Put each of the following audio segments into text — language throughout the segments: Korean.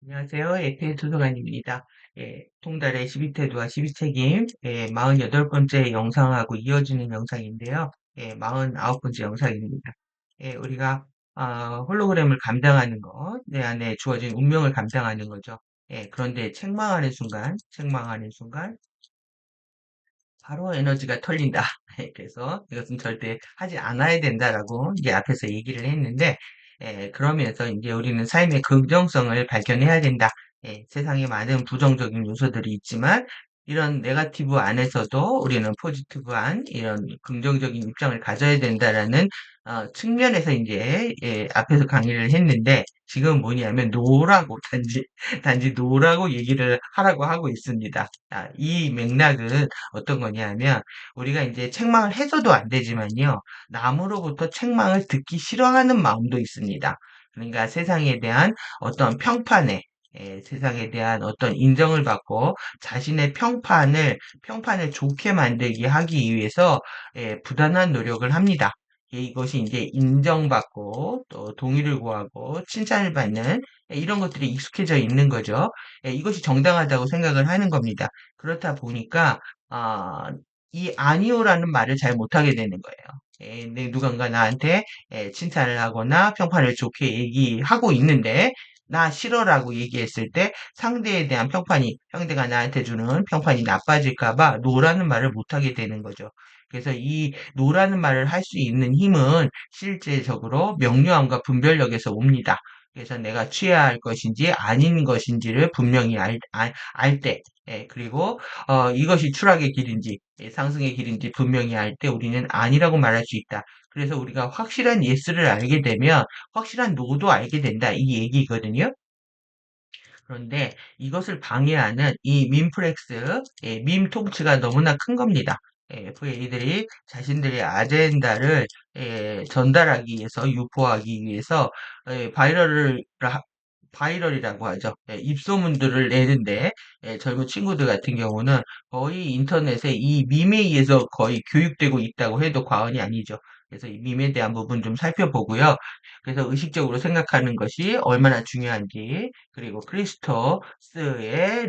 안녕하세요. 에페 도서관입니다. 통달의 12태도와 12책임, 48번째 영상하고 이어지는 영상인데요. 49번째 영상입니다. 우리가, 홀로그램을 감당하는 것, 내 안에 주어진 운명을 감당하는 거죠. 그런데 책망하는 순간, 바로 에너지가 털린다. 그래서 이것은 절대 하지 않아야 된다라고 이제 앞에서 얘기를 했는데, 그러면서 이제 우리는 삶의 긍정성을 발견해야 된다. 세상에 많은 부정적인 요소들이 있지만, 이런 네거티브 안에서도 우리는 포지티브한 이런 긍정적인 입장을 가져야 된다라는 측면에서 이제 앞에서 강의를 했는데, 지금 뭐냐면 노라고 단지 노라고 얘기를 하라고 하고 있습니다. 이 맥락은 어떤 거냐면 우리가 이제 책망을 해서도 안 되지만요. 남으로부터 책망을 듣기 싫어하는 마음도 있습니다. 그러니까 세상에 대한 어떤 세상에 대한 어떤 인정을 받고 자신의 평판을 좋게 만들게 하기 위해서 부단한 노력을 합니다. 이것이 이제 인정받고 또 동의를 구하고 칭찬을 받는 이런 것들이 익숙해져 있는 거죠. 이것이 정당하다고 생각을 하는 겁니다. 그렇다 보니까 아, 이 아니요라는 말을 잘 못하게 되는 거예요. 누군가 나한테 칭찬을 하거나 평판을 좋게 얘기하고 있는데 나 싫어라고 얘기했을 때 상대가 나한테 주는 평판이 나빠질까 봐 노라는 말을 못하게 되는 거죠. 그래서 이 노라는 말을 할 수 있는 힘은 실제적으로 명료함과 분별력에서 옵니다. 그래서 내가 취해야 할 것인지 아닌 것인지를 분명히 알 때, 그리고 이것이 추락의 길인지 상승의 길인지 분명히 알 때 우리는 아니라고 말할 수 있다. 그래서 우리가 확실한 예스를 알게 되면 확실한 노도 알게 된다. 이 얘기거든요. 그런데 이것을 방해하는 이 밈프렉스, 밈 통치가 너무나 큰 겁니다. FA들이 자신들의 아젠다를 전달하기 위해서, 유포하기 위해서 바이럴이라고 하죠. 입소문들을 내는데 젊은 친구들 같은 경우는 거의 인터넷에 이 밈에 의해서 거의 교육되고 있다고 해도 과언이 아니죠. 그래서 이 밈에 대한 부분 좀 살펴보고요. 그래서 의식적으로 생각하는 것이 얼마나 중요한지 그리고 크리스토스의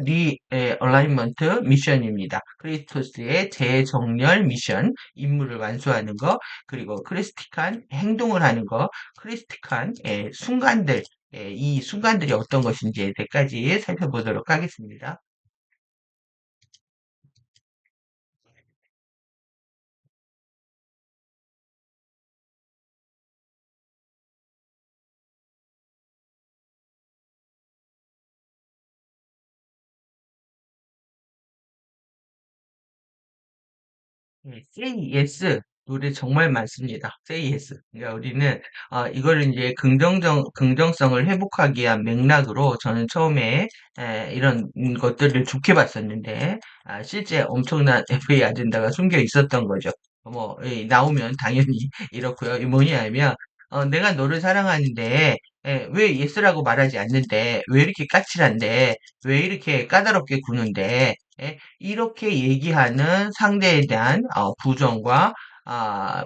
얼라이먼트 미션입니다. 크리스토스의 재정렬 미션, 임무를 완수하는 거, 그리고 크리스틱한 행동을 하는 거, 크리스틱한 순간들, 이 순간들이 어떤 것인지에 대해까지 살펴보도록 하겠습니다. Say Yes 노래 정말 많습니다. Say Yes. 그러니까 우리는 이거를 이제 긍정성을 회복하기 위한 맥락으로 저는 처음에 이런 것들을 좋게 봤었는데 실제 엄청난 FA 아젠다가 숨겨 있었던 거죠. 나오면 당연히 이렇고요. 이 뭐냐면 내가 너를 사랑하는데 왜 예스라고 말하지 않는데 왜 이렇게 까칠한데 왜 이렇게 까다롭게 구는데 이렇게 얘기하는 상대에 대한 부정과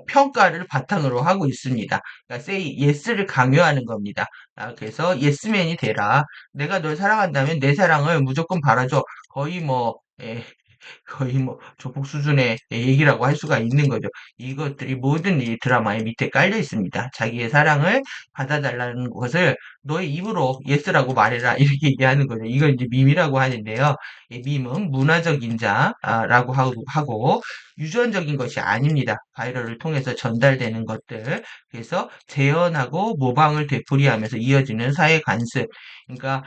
평가를 바탕으로 하고 있습니다. 그러니까 say yes를 강요하는 겁니다. 그래서 예스맨이 되라. 내가 널 사랑한다면 내 사랑을 무조건 받아줘. 거의 뭐 거의 뭐 조폭 수준의 얘기라고 할 수가 있는 거죠. 이것들이 모든 이 드라마의 밑에 깔려 있습니다. 자기의 사랑을 받아달라는 것을 너의 입으로 예스라고 말해라 이렇게 얘기하는 거죠. 이걸 이제 밈이라고 하는데요. 이 밈은 문화적 인자라고 하고 유전적인 것이 아닙니다. 바이럴을 통해서 전달되는 것들. 그래서 재현하고 모방을 되풀이하면서 이어지는 사회 관습. 그러니까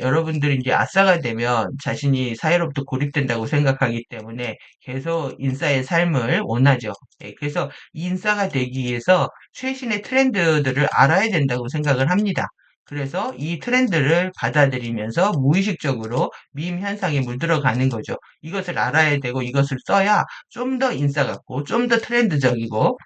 여러분들이 이제 아싸가 되면 자신이 사회로부터 고립된다고 생각하기 때문에 계속 인싸의 삶을 원하죠. 그래서 인싸가 되기 위해서 최신의 트렌드들을 알아야 된다고 생각을 합니다. 그래서 이 트렌드를 받아들이면서 무의식적으로 밈 현상에 물들어가는 거죠. 이것을 알아야 되고 이것을 써야 좀 더 인싸 같고 좀 더 트렌드적이고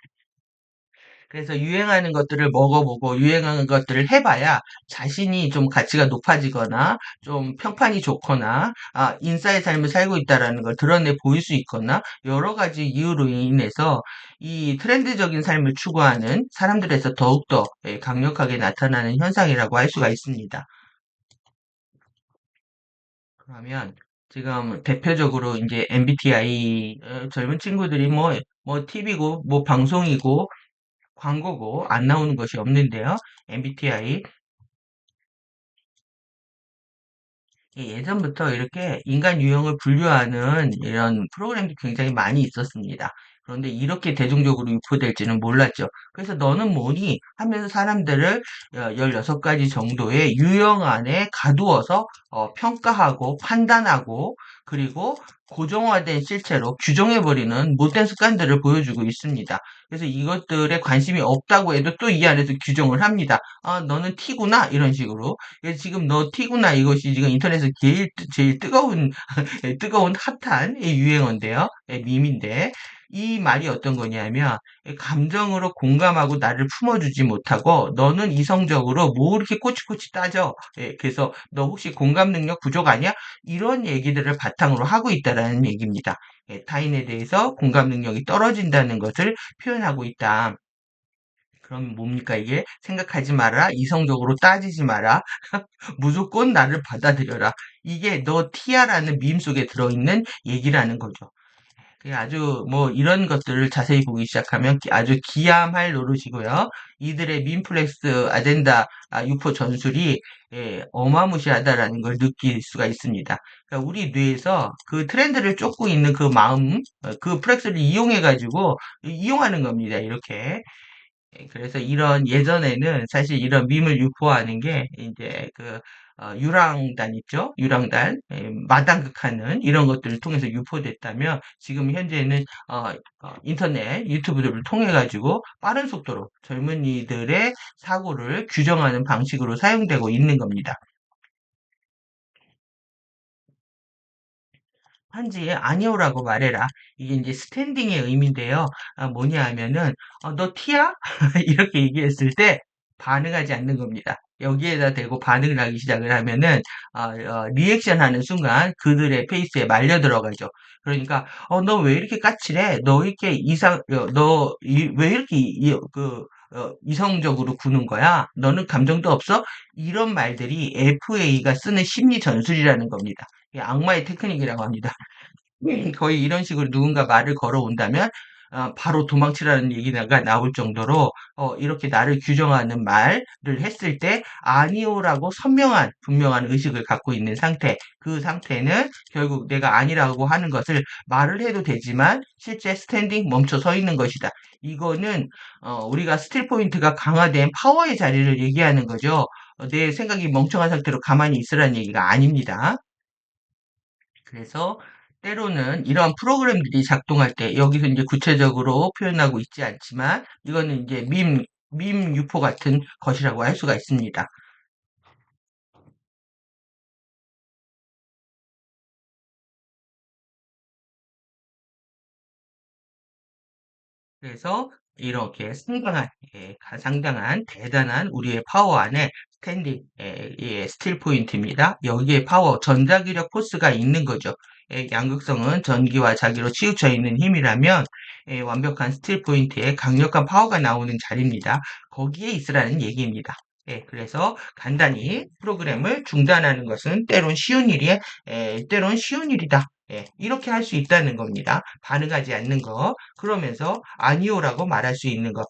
그래서 유행하는 것들을 먹어보고 유행하는 것들을 해봐야 자신이 좀 가치가 높아지거나 좀 평판이 좋거나 인싸의 삶을 살고 있다라는 걸 드러내 보일 수 있거나 여러 가지 이유로 인해서 이 트렌드적인 삶을 추구하는 사람들에서 더욱더 강력하게 나타나는 현상이라고 할 수가 있습니다. 그러면 지금 대표적으로 이제 MBTI 젊은 친구들이 뭐 TV고 뭐 방송이고 광고고 안 나오는 것이 없는데요. MBTI 예전부터 이렇게 인간 유형을 분류하는 이런 프로그램도 굉장히 많이 있었습니다. 그런데 이렇게 대중적으로 유포될지는 몰랐죠. 그래서 너는 뭐니? 하면서 사람들을 16가지 정도의 유형 안에 가두어서 평가하고 판단하고 그리고 고정화된 실체로 규정해버리는 못된 습관들을 보여주고 있습니다. 그래서 이것들에 관심이 없다고 해도 또 이 안에서 규정을 합니다. 아, 너는 T구나? 이런 식으로. 그래서 지금 너 T구나 이것이 지금 인터넷에서 제일 뜨거운 뜨거운 핫한 이 유행어인데요. 밈인데 이 말이 어떤 거냐면 감정으로 공감하고 나를 품어주지 못하고 너는 이성적으로 뭐 이렇게 꼬치꼬치 따져. 그래서 너 혹시 공감 능력 부족 아니야? 이런 얘기들을 바탕으로 하고 있다라는 얘기입니다. 타인에 대해서 공감 능력이 떨어진다는 것을 표현하고 있다. 그럼 뭡니까 이게? 생각하지 마라. 이성적으로 따지지 마라. 무조건 나를 받아들여라. 이게 너 티아라는 밈 속에 들어있는 얘기라는 거죠. 아주 뭐 이런 것들을 자세히 보기 시작하면 아주 기함할 노릇이고요. 이들의 민플렉스 아젠다 유포 전술이 어마무시하다라는 걸 느낄 수가 있습니다. 그러니까 우리 뇌에서 그 트렌드를 쫓고 있는 그 마음, 그 플렉스를 이용해 가지고 이용하는 겁니다. 이렇게. 그래서 이런 예전에는 사실 이런 밈을 유포하는 게 이제 유랑단 있죠? 유랑단 마당극하는 이런 것들을 통해서 유포됐다면 지금 현재는 인터넷 유튜브들을 통해 가지고 빠른 속도로 젊은이들의 사고를 규정하는 방식으로 사용되고 있는 겁니다. 한지 아니오라고 말해라. 이게 이제 스탠딩의 의미인데요. 뭐냐 하면은 너 T야? 이렇게 얘기했을 때 반응하지 않는 겁니다. 여기에다 대고 반응을 하기 시작을 하면은 리액션 하는 순간 그들의 페이스에 말려 들어가죠. 그러니까 너 왜 이렇게 까칠해? 너 이렇게 왜 이렇게 이성적으로 구는 거야? 너는 감정도 없어? 이런 말들이 FA가 쓰는 심리 전술이라는 겁니다. 이게 악마의 테크닉이라고 합니다. 거의 이런 식으로 누군가 말을 걸어온다면 바로 도망치라는 얘기가 나올 정도로 이렇게 나를 규정하는 말을 했을 때 아니오라고 선명한 분명한 의식을 갖고 있는 상태. 그 상태는 결국 내가 아니라고 하는 것을 말을 해도 되지만 실제 스탠딩 멈춰 서 있는 것이다. 이거는 우리가 스틸 포인트가 강화된 파워의 자리를 얘기하는 거죠. 내 생각이 멍청한 상태로 가만히 있으라는 얘기가 아닙니다. 그래서 때로는 이러한 프로그램들이 작동할 때 여기서 이제 구체적으로 표현하고 있지 않지만 이거는 이제 밈 유포 같은 것이라고 할 수가 있습니다. 그래서 이렇게 상당한 대단한 우리의 파워 안에 스탠딩 스틸 포인트입니다. 여기에 파워 전자기력 포스가 있는 거죠. 양극성은 전기와 자기로 치우쳐 있는 힘이라면 완벽한 스틸 포인트에 강력한 파워가 나오는 자리입니다. 거기에 있으라는 얘기입니다. 그래서 간단히 프로그램을 중단하는 것은 때론 쉬운 일이다. 이렇게 할 수 있다는 겁니다. 반응하지 않는 거. 그러면서 아니오라고 말할 수 있는 것.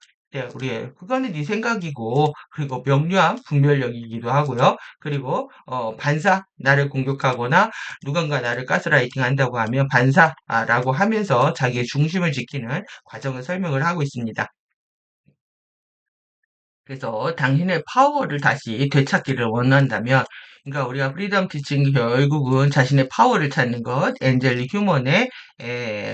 그거는 네 생각이고, 그리고 명료한 분별력이기도 하고요. 그리고, 나를 공격하거나 누군가 나를 가스라이팅 한다고 하면 반사라고 하면서 자기의 중심을 지키는 과정을 설명을 하고 있습니다. 그래서 당신의 파워를 다시 되찾기를 원한다면, 그러니까 우리가 프리덤 티칭 결국은 자신의 파워를 찾는 것, 엔젤릭 휴먼의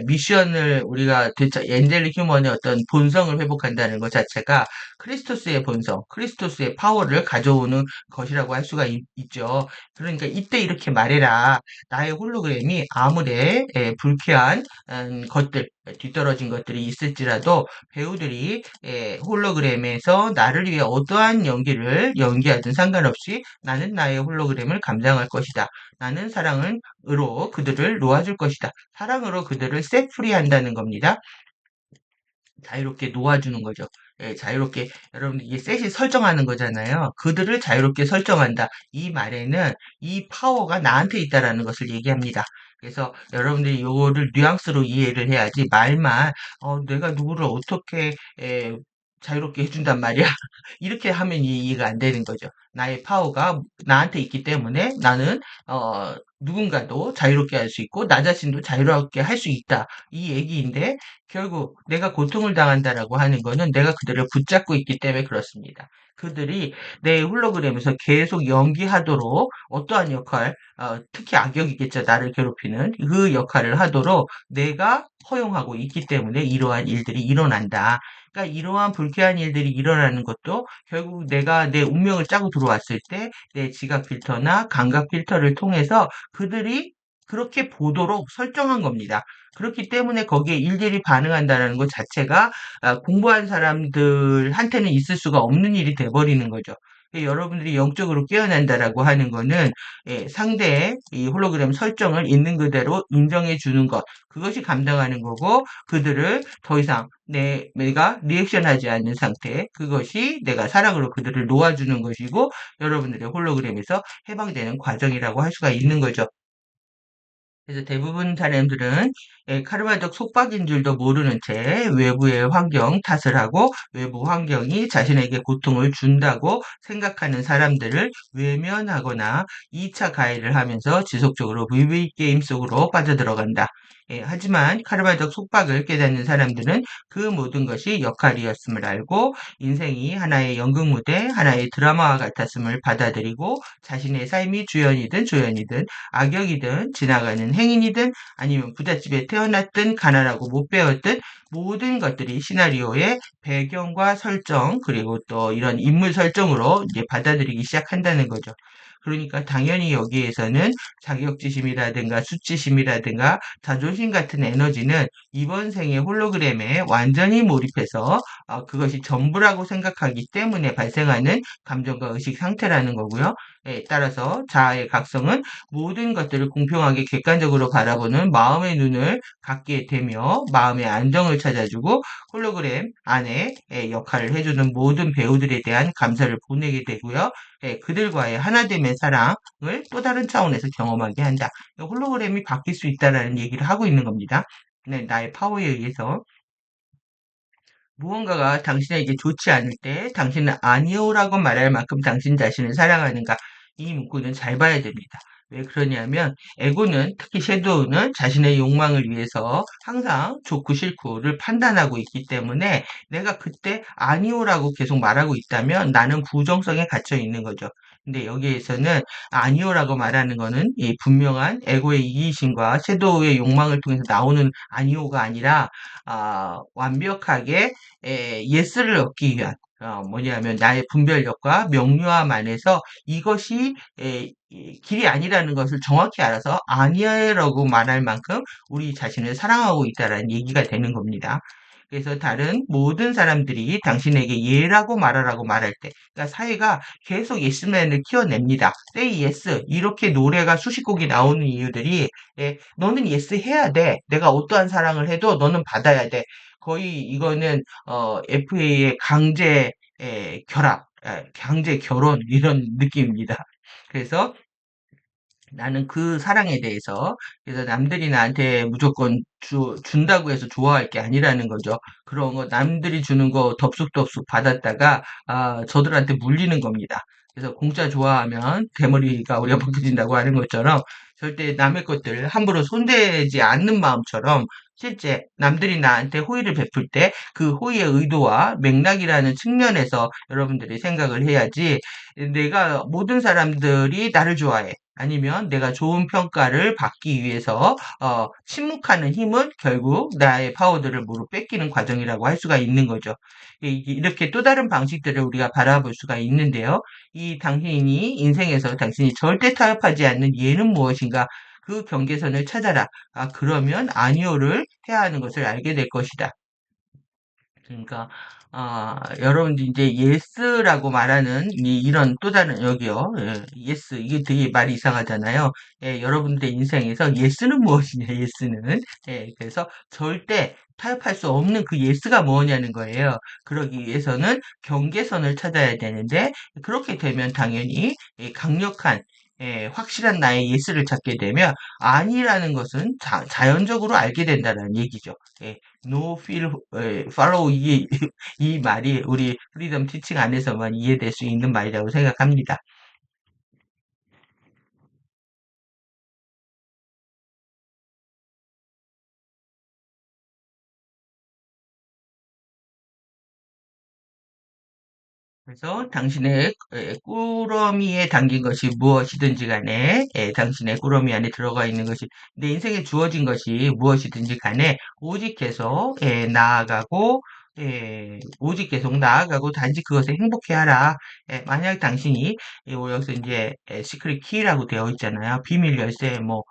미션을 우리가 엔젤릭 휴먼의 어떤 본성을 회복한다는 것 자체가 크리스토스의 본성, 크리스토스의 파워를 가져오는 것이라고 할 수가 죠 그러니까 이때 이렇게 말해라. 나의 홀로그램이 아무리 불쾌한 것들, 뒤떨어진 것들이 있을지라도 배우들이 홀로그램에서 나를 위해 어떠한 연기를 연기하든 상관없이 나는 나의 홀로그램을 감당할 것이다. 나는 사랑으로 그들을 놓아줄 것이다. 사랑으로 그들을 셋프리 한다는 겁니다. 자유롭게 놓아주는 거죠. 자유롭게 여러분 이게 셋이 설정하는 거잖아요. 그들을 자유롭게 설정한다. 이 말에는 이 파워가 나한테 있다라는 것을 얘기합니다. 그래서 여러분들이 요거를 뉘앙스로 이해를 해야지 말만 내가 누구를 어떻게 자유롭게 해준단 말이야. 이렇게 하면 이해가 안 되는 거죠. 나의 파워가 나한테 있기 때문에 나는 누군가도 자유롭게 할 수 있고 나 자신도 자유롭게 할 수 있다. 이 얘기인데 결국 내가 고통을 당한다라고 하는 거는 내가 그들을 붙잡고 있기 때문에 그렇습니다. 그들이 내 홀로그램에서 계속 연기하도록 어떠한 역할, 특히 악역이겠죠. 나를 괴롭히는 그 역할을 하도록 내가 허용하고 있기 때문에 이러한 일들이 일어난다. 그러니까 이러한 불쾌한 일들이 일어나는 것도 결국 내가 내 운명을 짜고 들어왔을 때 내 지각 필터나 감각 필터를 통해서 그들이 그렇게 보도록 설정한 겁니다. 그렇기 때문에 거기에 일일이 반응한다는 것 자체가 공부한 사람들한테는 있을 수가 없는 일이 돼버리는 거죠. 여러분들이 영적으로 깨어난다라고 하는 거는 상대의 이 홀로그램 설정을 있는 그대로 인정해 주는 것, 그것이 감당하는 거고 그들을 더 이상 내가 리액션하지 않는 상태, 그것이 내가 사랑으로 그들을 놓아주는 것이고 여러분들의 홀로그램에서 해방되는 과정이라고 할 수가 있는 거죠. 그래서 대부분 사람들은 카르마적 속박인 줄도 모르는 채 외부의 환경 탓을 하고 외부 환경이 자신에게 고통을 준다고 생각하는 사람들을 외면하거나 2차 가해를 하면서 지속적으로 VV 게임 속으로 빠져들어간다. 하지만 카르마적 속박을 깨닫는 사람들은 그 모든 것이 역할이었음을 알고 인생이 하나의 연극 무대, 하나의 드라마와 같았음을 받아들이고 자신의 삶이 주연이든 조연이든 악역이든 지나가는 행인이든 아니면 부잣집에 태어났든 가난하고 못 배웠든 모든 것들이 시나리오의 배경과 설정 그리고 또 이런 인물 설정으로 이제 받아들이기 시작한다는 거죠. 그러니까 당연히 여기에서는 자격지심이라든가 수치심이라든가 자존심 같은 에너지는 이번 생의 홀로그램에 완전히 몰입해서 그것이 전부라고 생각하기 때문에 발생하는 감정과 의식 상태라는 거고요. 따라서 자아의 각성은 모든 것들을 공평하게 객관적으로 바라보는 마음의 눈을 갖게 되며 마음의 안정을 찾아주고 홀로그램 안에 역할을 해주는 모든 배우들에 대한 감사를 보내게 되고요. 그들과의 하나됨의 사랑을 또 다른 차원에서 경험하게 한다. 홀로그램이 바뀔 수 있다라는 얘기를 하고 있는 겁니다. 네, 나의 파워에 의해서 무언가가 당신에게 좋지 않을 때 당신은 아니오라고 말할 만큼 당신 자신을 사랑하는가? 이 문구는 잘 봐야 됩니다. 왜 그러냐면 에고는 특히 섀도우는 자신의 욕망을 위해서 항상 좋고 싫고를 판단하고 있기 때문에 내가 그때 아니오라고 계속 말하고 있다면 나는 부정성에 갇혀 있는 거죠. 근데 여기에서는 아니오라고 말하는 거는 이 분명한 에고의 이기심과 섀도우의 욕망을 통해서 나오는 아니오가 아니라 완벽하게 예스를 얻기 위한 뭐냐면 나의 분별력과 명료함 안에서 이것이 길이 아니라는 것을 정확히 알아서 아니라고 말할 만큼 우리 자신을 사랑하고 있다라는 얘기가 되는 겁니다. 그래서 다른 모든 사람들이 당신에게 예라고 말하라고 말할 때, 그러니까 사회가 계속 예스맨을 키워냅니다. Say yes. 이렇게 노래가 수십 곡이 나오는 이유들이, 너는 예스 해야 돼. 내가 어떠한 사랑을 해도 너는 받아야 돼. 거의 이거는 FA의 강제 결합, 강제 결혼 이런 느낌입니다. 그래서 나는 그 사랑에 대해서 그래서 남들이 나한테 무조건 준다고 해서 좋아할 게 아니라는 거죠. 그런 거 남들이 주는 거 덥숙덥숙 받았다가 저들한테 물리는 겁니다. 그래서 공짜 좋아하면 대머리가 우리가 벗겨진다고 하는 것처럼 절대 남의 것들 함부로 손대지 않는 마음처럼 실제 남들이 나한테 호의를 베풀 때 그 호의의 의도와 맥락이라는 측면에서 여러분들이 생각을 해야지 내가 모든 사람들이 나를 좋아해. 아니면 내가 좋은 평가를 받기 위해서 침묵하는 힘은 결국 나의 파워들을 모두 뺏기는 과정이라고 할 수가 있는 거죠. 이렇게 또 다른 방식들을 우리가 바라볼 수가 있는데요. 이 당신이 인생에서 당신이 절대 타협하지 않는 예는 무엇인가? 그 경계선을 찾아라. 그러면 아니오를 해야 하는 것을 알게 될 것이다. 그러니까 여러분들 이제 예스라고 말하는 이런 또 다른 여기요. 예, 예스 이게 되게 말이 이상하잖아요. 예, 여러분들의 인생에서 예스는 무엇이냐? 예스는 그래서 절대 타협할 수 없는 그 예스가 뭐냐는 거예요. 그러기 위해서는 경계선을 찾아야 되는데 그렇게 되면 당연히 강력한 확실한 나의 예스를 찾게 되면 아니라는 것은 자연적으로 알게 된다는 얘기죠. 예, no feel, follow 이 말이 우리 프리덤 티칭 안에서만 이해될 수 있는 말이라고 생각합니다. 그래서 당신의 꾸러미에 담긴 것이 무엇이든지 간에 당신의 꾸러미 안에 들어가 있는 것이 내 인생에 주어진 것이 무엇이든지 간에 오직 계속 나아가고 오직 계속 나아가고 단지 그것에 행복해하라. 만약 당신이 여기서 이제 시크릿 키라고 되어 있잖아요. 비밀 열쇠 뭐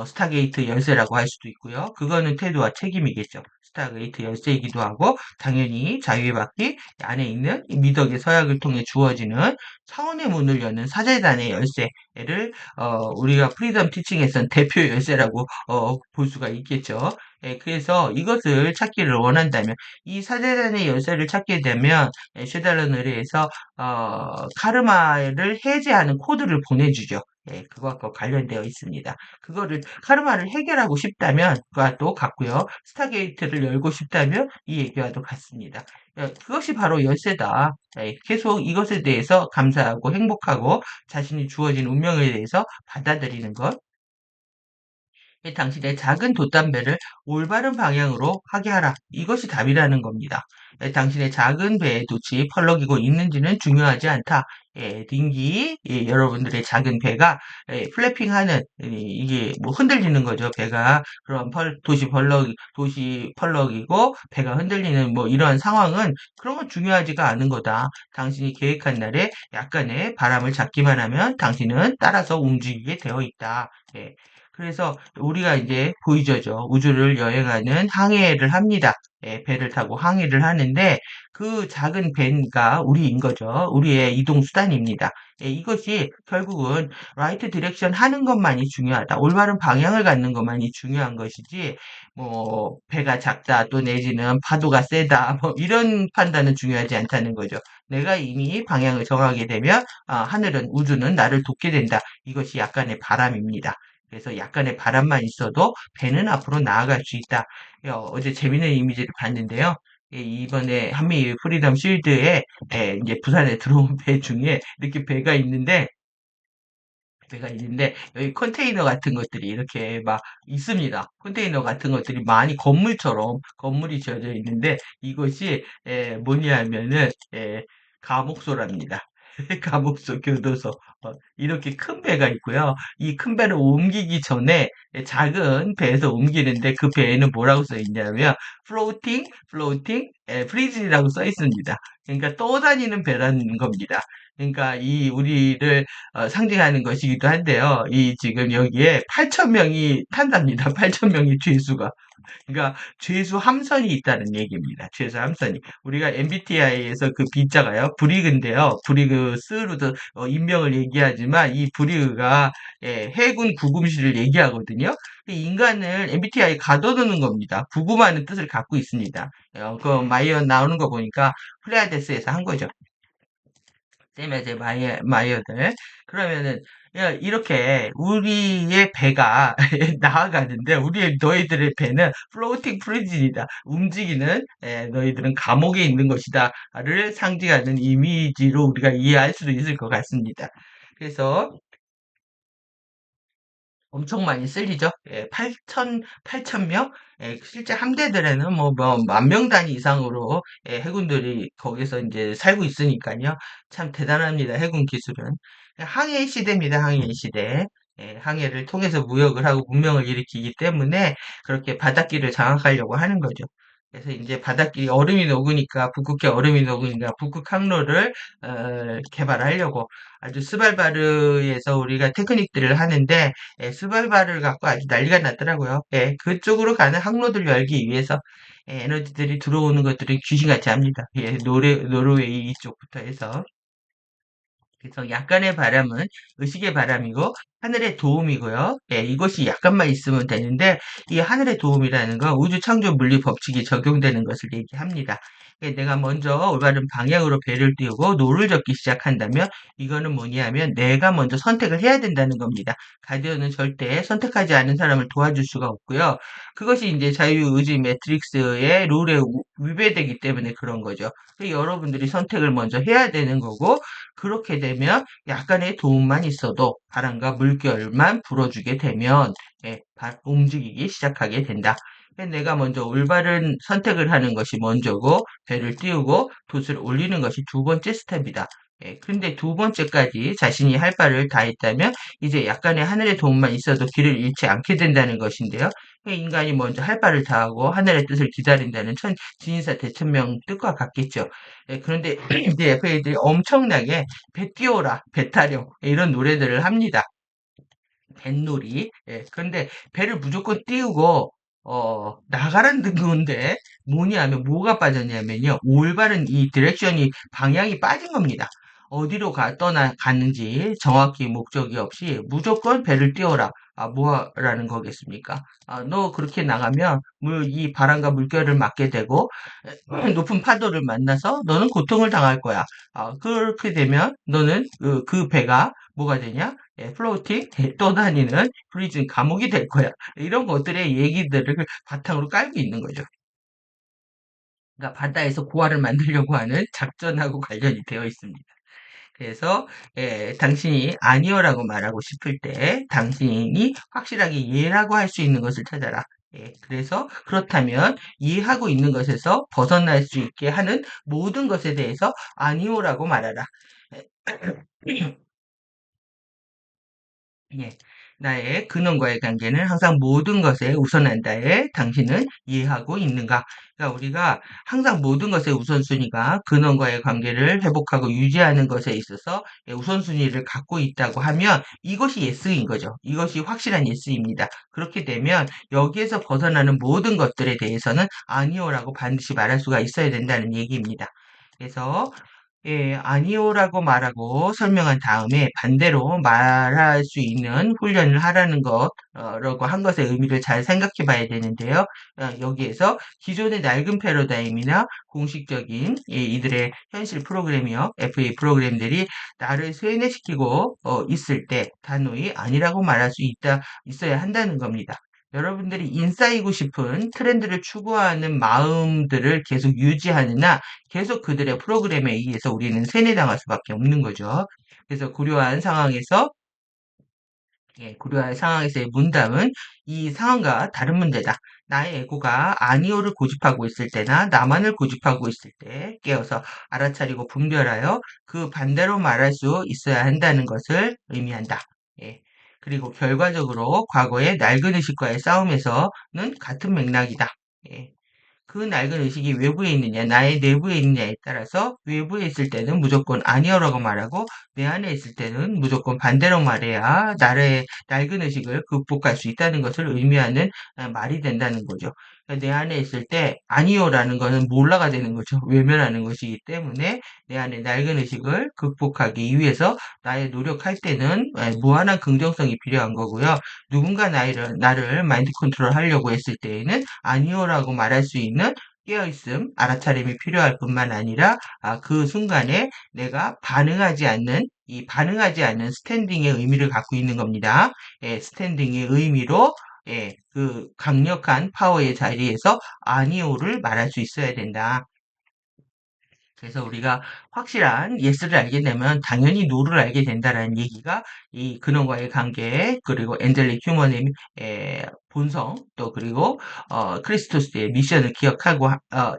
스타게이트 열쇠라고 할 수도 있고요. 그거는 태도와 책임이겠죠. 스타게이트 열쇠이기도 하고 당연히 자유의 바퀴 안에 있는 이 미덕의 서약을 통해 주어지는 차원의 문을 여는 사제단의 열쇠를 우리가 프리덤 티칭에서는 대표 열쇠라고 볼 수가 있겠죠. 그래서 이것을 찾기를 원한다면 이 사제단의 열쇠를 찾게 되면 쉐달런 의뢰에서 카르마를 해제하는 코드를 보내주죠. 그것과 관련되어 있습니다. 그거를 카르마를 해결하고 싶다면 그와도 같고요. 스타게이트를 열고 싶다면 이 얘기와도 같습니다. 그것이 바로 열쇠다. 계속 이것에 대해서 감사하고 행복하고 자신이 주어진 운명에 대해서 받아들이는 것. 당신의 작은 돛담배를 올바른 방향으로 하게 하라. 이것이 답이라는 겁니다. 당신의 작은 배의 돛이 펄럭이고 있는지는 중요하지 않다. 딩기, 여러분들의 작은 배가 플래핑하는 이게 뭐 흔들리는 거죠. 배가 그런 돛이 펄럭이고 배가 흔들리는 뭐 이런 상황은 그런 건 중요하지가 않은 거다. 당신이 계획한 날에 약간의 바람을 잡기만 하면 당신은 따라서 움직이게 되어 있다. 그래서 우리가 이제 보이저죠. 우주를 여행하는 항해를 합니다. 배를 타고 항해를 하는데 그 작은 배가 우리인 거죠. 우리의 이동 수단입니다. 이것이 결국은 라이트 디렉션 하는 것만이 중요하다. 올바른 방향을 갖는 것만이 중요한 것이지 뭐 배가 작다 또 내지는 파도가 세다 뭐 이런 판단은 중요하지 않다는 거죠. 내가 이미 방향을 정하게 되면 하늘은 우주는 나를 돕게 된다. 이것이 약간의 바람입니다. 그래서 약간의 바람만 있어도 배는 앞으로 나아갈 수 있다. 어제 재밌는 이미지를 봤는데요. 이번에 한미 프리덤 쉴드에 이제 부산에 들어온 배 중에 이렇게 배가 있는데 여기 컨테이너 같은 것들이 이렇게 막 있습니다. 컨테이너 같은 것들이 많이 건물처럼 건물이 지어져 있는데 이것이 뭐냐면은 감옥소랍니다. 감옥소 교도소 이렇게 큰 배가 있고요. 이 큰 배를 옮기기 전에 작은 배에서 옮기는데 그 배에는 뭐라고 써 있냐면 floating prison이라고 써 있습니다. 그러니까 떠다니는 배라는 겁니다. 그러니까 이 우리를 상징하는 것이기도 한데요. 이 지금 여기에 8천 명이 탄답니다. 8천 명이 죄수가. 그러니까 죄수 함선이 있다는 얘기입니다. 죄수 함선이. 우리가 MBTI에서 그 B자가요. 브리그인데요. 브리그 스루도 인명을 얘기하지만 이 브리그가 해군 구금시를 얘기하거든요. 이 인간을 MBTI 가둬두는 겁니다. 구금하는 뜻을 갖고 있습니다. 그 마이어 나오는 거 보니까 플레아데스에서 한 거죠. 세메제 마이어들. 그러면은, 야, 이렇게 우리의 배가 나아가는데, 너희들의 배는 플로팅 프리즌이다. 움직이는, 너희들은 감옥에 있는 것이다.를 상징하는 이미지로 우리가 이해할 수도 있을 것 같습니다. 그래서 엄청 많이 쓸리죠. 8천 명? 실제 함대들에는 만 명 단위 이상으로 해군들이 거기서 이제 살고 있으니까요. 참 대단합니다. 해군 기술은. 항해 시대입니다. 항해 시대. 항해를 통해서 무역을 하고 문명을 일으키기 때문에 그렇게 바닷길을 장악하려고 하는 거죠. 그래서 이제 바닷길이 얼음이 녹으니까 북극해 얼음이 녹으니까 북극 항로를 개발하려고 아주 스발바르에서 우리가 테크닉들을 하는데 스발바르를 갖고 아주 난리가 났더라고요. 그쪽으로 가는 항로들을 열기 위해서 에너지들이 들어오는 것들이 귀신같이 합니다. 노르웨이 이쪽부터 해서. 그래서 약간의 바람은 의식의 바람이고 하늘의 도움이고요. 이것이 약간만 있으면 되는데 이 하늘의 도움이라는 건 우주 창조 물리 법칙이 적용되는 것을 얘기합니다. 내가 먼저 올바른 방향으로 배를 띄우고 노를 젓기 시작한다면 이거는 뭐냐면 내가 먼저 선택을 해야 된다는 겁니다. 가디언은 절대 선택하지 않은 사람을 도와줄 수가 없고요. 그것이 이제 자유의지 매트릭스의 룰에 위배되기 때문에 그런 거죠. 여러분들이 선택을 먼저 해야 되는 거고 그렇게 되면 약간의 도움만 있어도 바람과 물결만 불어주게 되면 움직이기 시작하게 된다. 내가 먼저 올바른 선택을 하는 것이 먼저고 배를 띄우고 돛을 올리는 것이 두 번째 스텝이다. 근데 두 번째까지 자신이 할 바를 다 했다면 이제 약간의 하늘의 도움만 있어도 길을 잃지 않게 된다는 것인데요. 인간이 먼저 할 바를 다 하고 하늘의 뜻을 기다린다는 진인사 대천명 뜻과 같겠죠. 그런데 이제 FA들이 엄청나게 배 띄워라, 배 타령 이런 노래들을 합니다. 뱃놀이. 그런데 배를 무조건 띄우고 나가라는 건데 뭐냐면 뭐가 빠졌냐면요. 올바른 이 디렉션이 방향이 빠진 겁니다. 어디로 떠나가는지 정확히 목적이 없이 무조건 배를 띄워라. 뭐라는 거겠습니까? 너 그렇게 나가면 이 바람과 물결을 맞게 되고 높은 파도를 만나서 너는 고통을 당할 거야. 그렇게 되면 너는 그 배가 뭐가 되냐? 플로팅, 떠다니는 프리즌 감옥이 될 거야. 이런 것들의 얘기들을 바탕으로 깔고 있는 거죠. 그러니까 바다에서 고아를 만들려고 하는 작전하고 관련이 되어 있습니다. 그래서 당신이 아니요라고 말하고 싶을 때 당신이 확실하게 예라고 할 수 있는 것을 찾아라. 그래서 그렇다면 이해하고 있는 것에서 벗어날 수 있게 하는 모든 것에 대해서 아니요라고 말하라. 예. 나의 근원과의 관계는 항상 모든 것에 우선한다에 당신은 이해하고 있는가? 그러니까 우리가 항상 모든 것의 우선순위가 근원과의 관계를 회복하고 유지하는 것에 있어서 우선순위를 갖고 있다고 하면 이것이 예스인 거죠. 이것이 확실한 예스입니다. 그렇게 되면 여기에서 벗어나는 모든 것들에 대해서는 아니오라고 반드시 말할 수가 있어야 된다는 얘기입니다. 그래서 아니요라고 말하고 설명한 다음에 반대로 말할 수 있는 훈련을 하라는 거라고 한 것의 의미를 잘 생각해 봐야 되는데요. 여기에서 기존의 낡은 패러다임이나 공식적인 이들의 현실 프로그램이요, FA 프로그램들이 나를 세뇌시키고 있을 때 단호히 아니라고 말할 수 있어야 한다는 겁니다. 여러분들이 인싸이고 싶은 트렌드를 추구하는 마음들을 계속 유지하느냐, 계속 그들의 프로그램에 의해서 우리는 세뇌당할 수밖에 없는 거죠. 그래서 고려한 상황에서의 문답은 이 상황과 다른 문제다. 나의 에고가 아니오를 고집하고 있을 때나 나만을 고집하고 있을 때 깨어서 알아차리고 분별하여 그 반대로 말할 수 있어야 한다는 것을 의미한다. 예. 그리고 결과적으로 과거의 낡은 의식과의 싸움에서는 같은 맥락이다. 예. 그 낡은 의식이 외부에 있느냐, 나의 내부에 있느냐에 따라서 외부에 있을 때는 무조건 아니요라고 말하고 내 안에 있을 때는 무조건 반대로 말해야 나의 낡은 의식을 극복할 수 있다는 것을 의미하는 말이 된다는 거죠. 그러니까 내 안에 있을 때 아니요라는 것은 몰라가 되는 거죠. 외면하는 것이기 때문에 내 안에 낡은 의식을 극복하기 위해서 나의 노력할 때는 무한한 긍정성이 필요한 거고요. 누군가 나를 마인드 컨트롤 하려고 했을 때에는 아니요라고 말할 수 있는 깨어있음, 알아차림이 필요할 뿐만 아니라 그 순간에 내가 반응하지 않는 스탠딩의 의미를 갖고 있는 겁니다. 스탠딩의 의미로 그 강력한 파워의 자리에서 아니오를 말할 수 있어야 된다. 그래서 우리가 확실한 예스를 알게 되면 당연히 노를 알게 된다라는 얘기가 이 근원과의 관계 그리고 엔젤릭 휴먼의 본성 또 그리고 크리스토스의 미션을 기억하고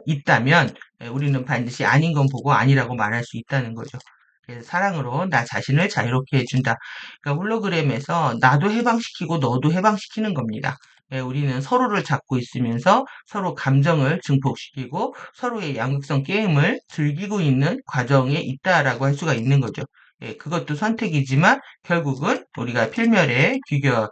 있다면 우리는 반드시 아닌 건 보고 아니라고 말할 수 있다는 거죠. 그래서 사랑으로 나 자신을 자유롭게 해준다. 그러니까 홀로그램에서 나도 해방시키고 너도 해방시키는 겁니다. 우리는 서로를 잡고 있으면서 서로 감정을 증폭시키고 서로의 양극성 게임을 즐기고 있는 과정에 있다라고 할 수가 있는 거죠. 그것도 선택이지만 결국은 우리가 필멸의 귀결을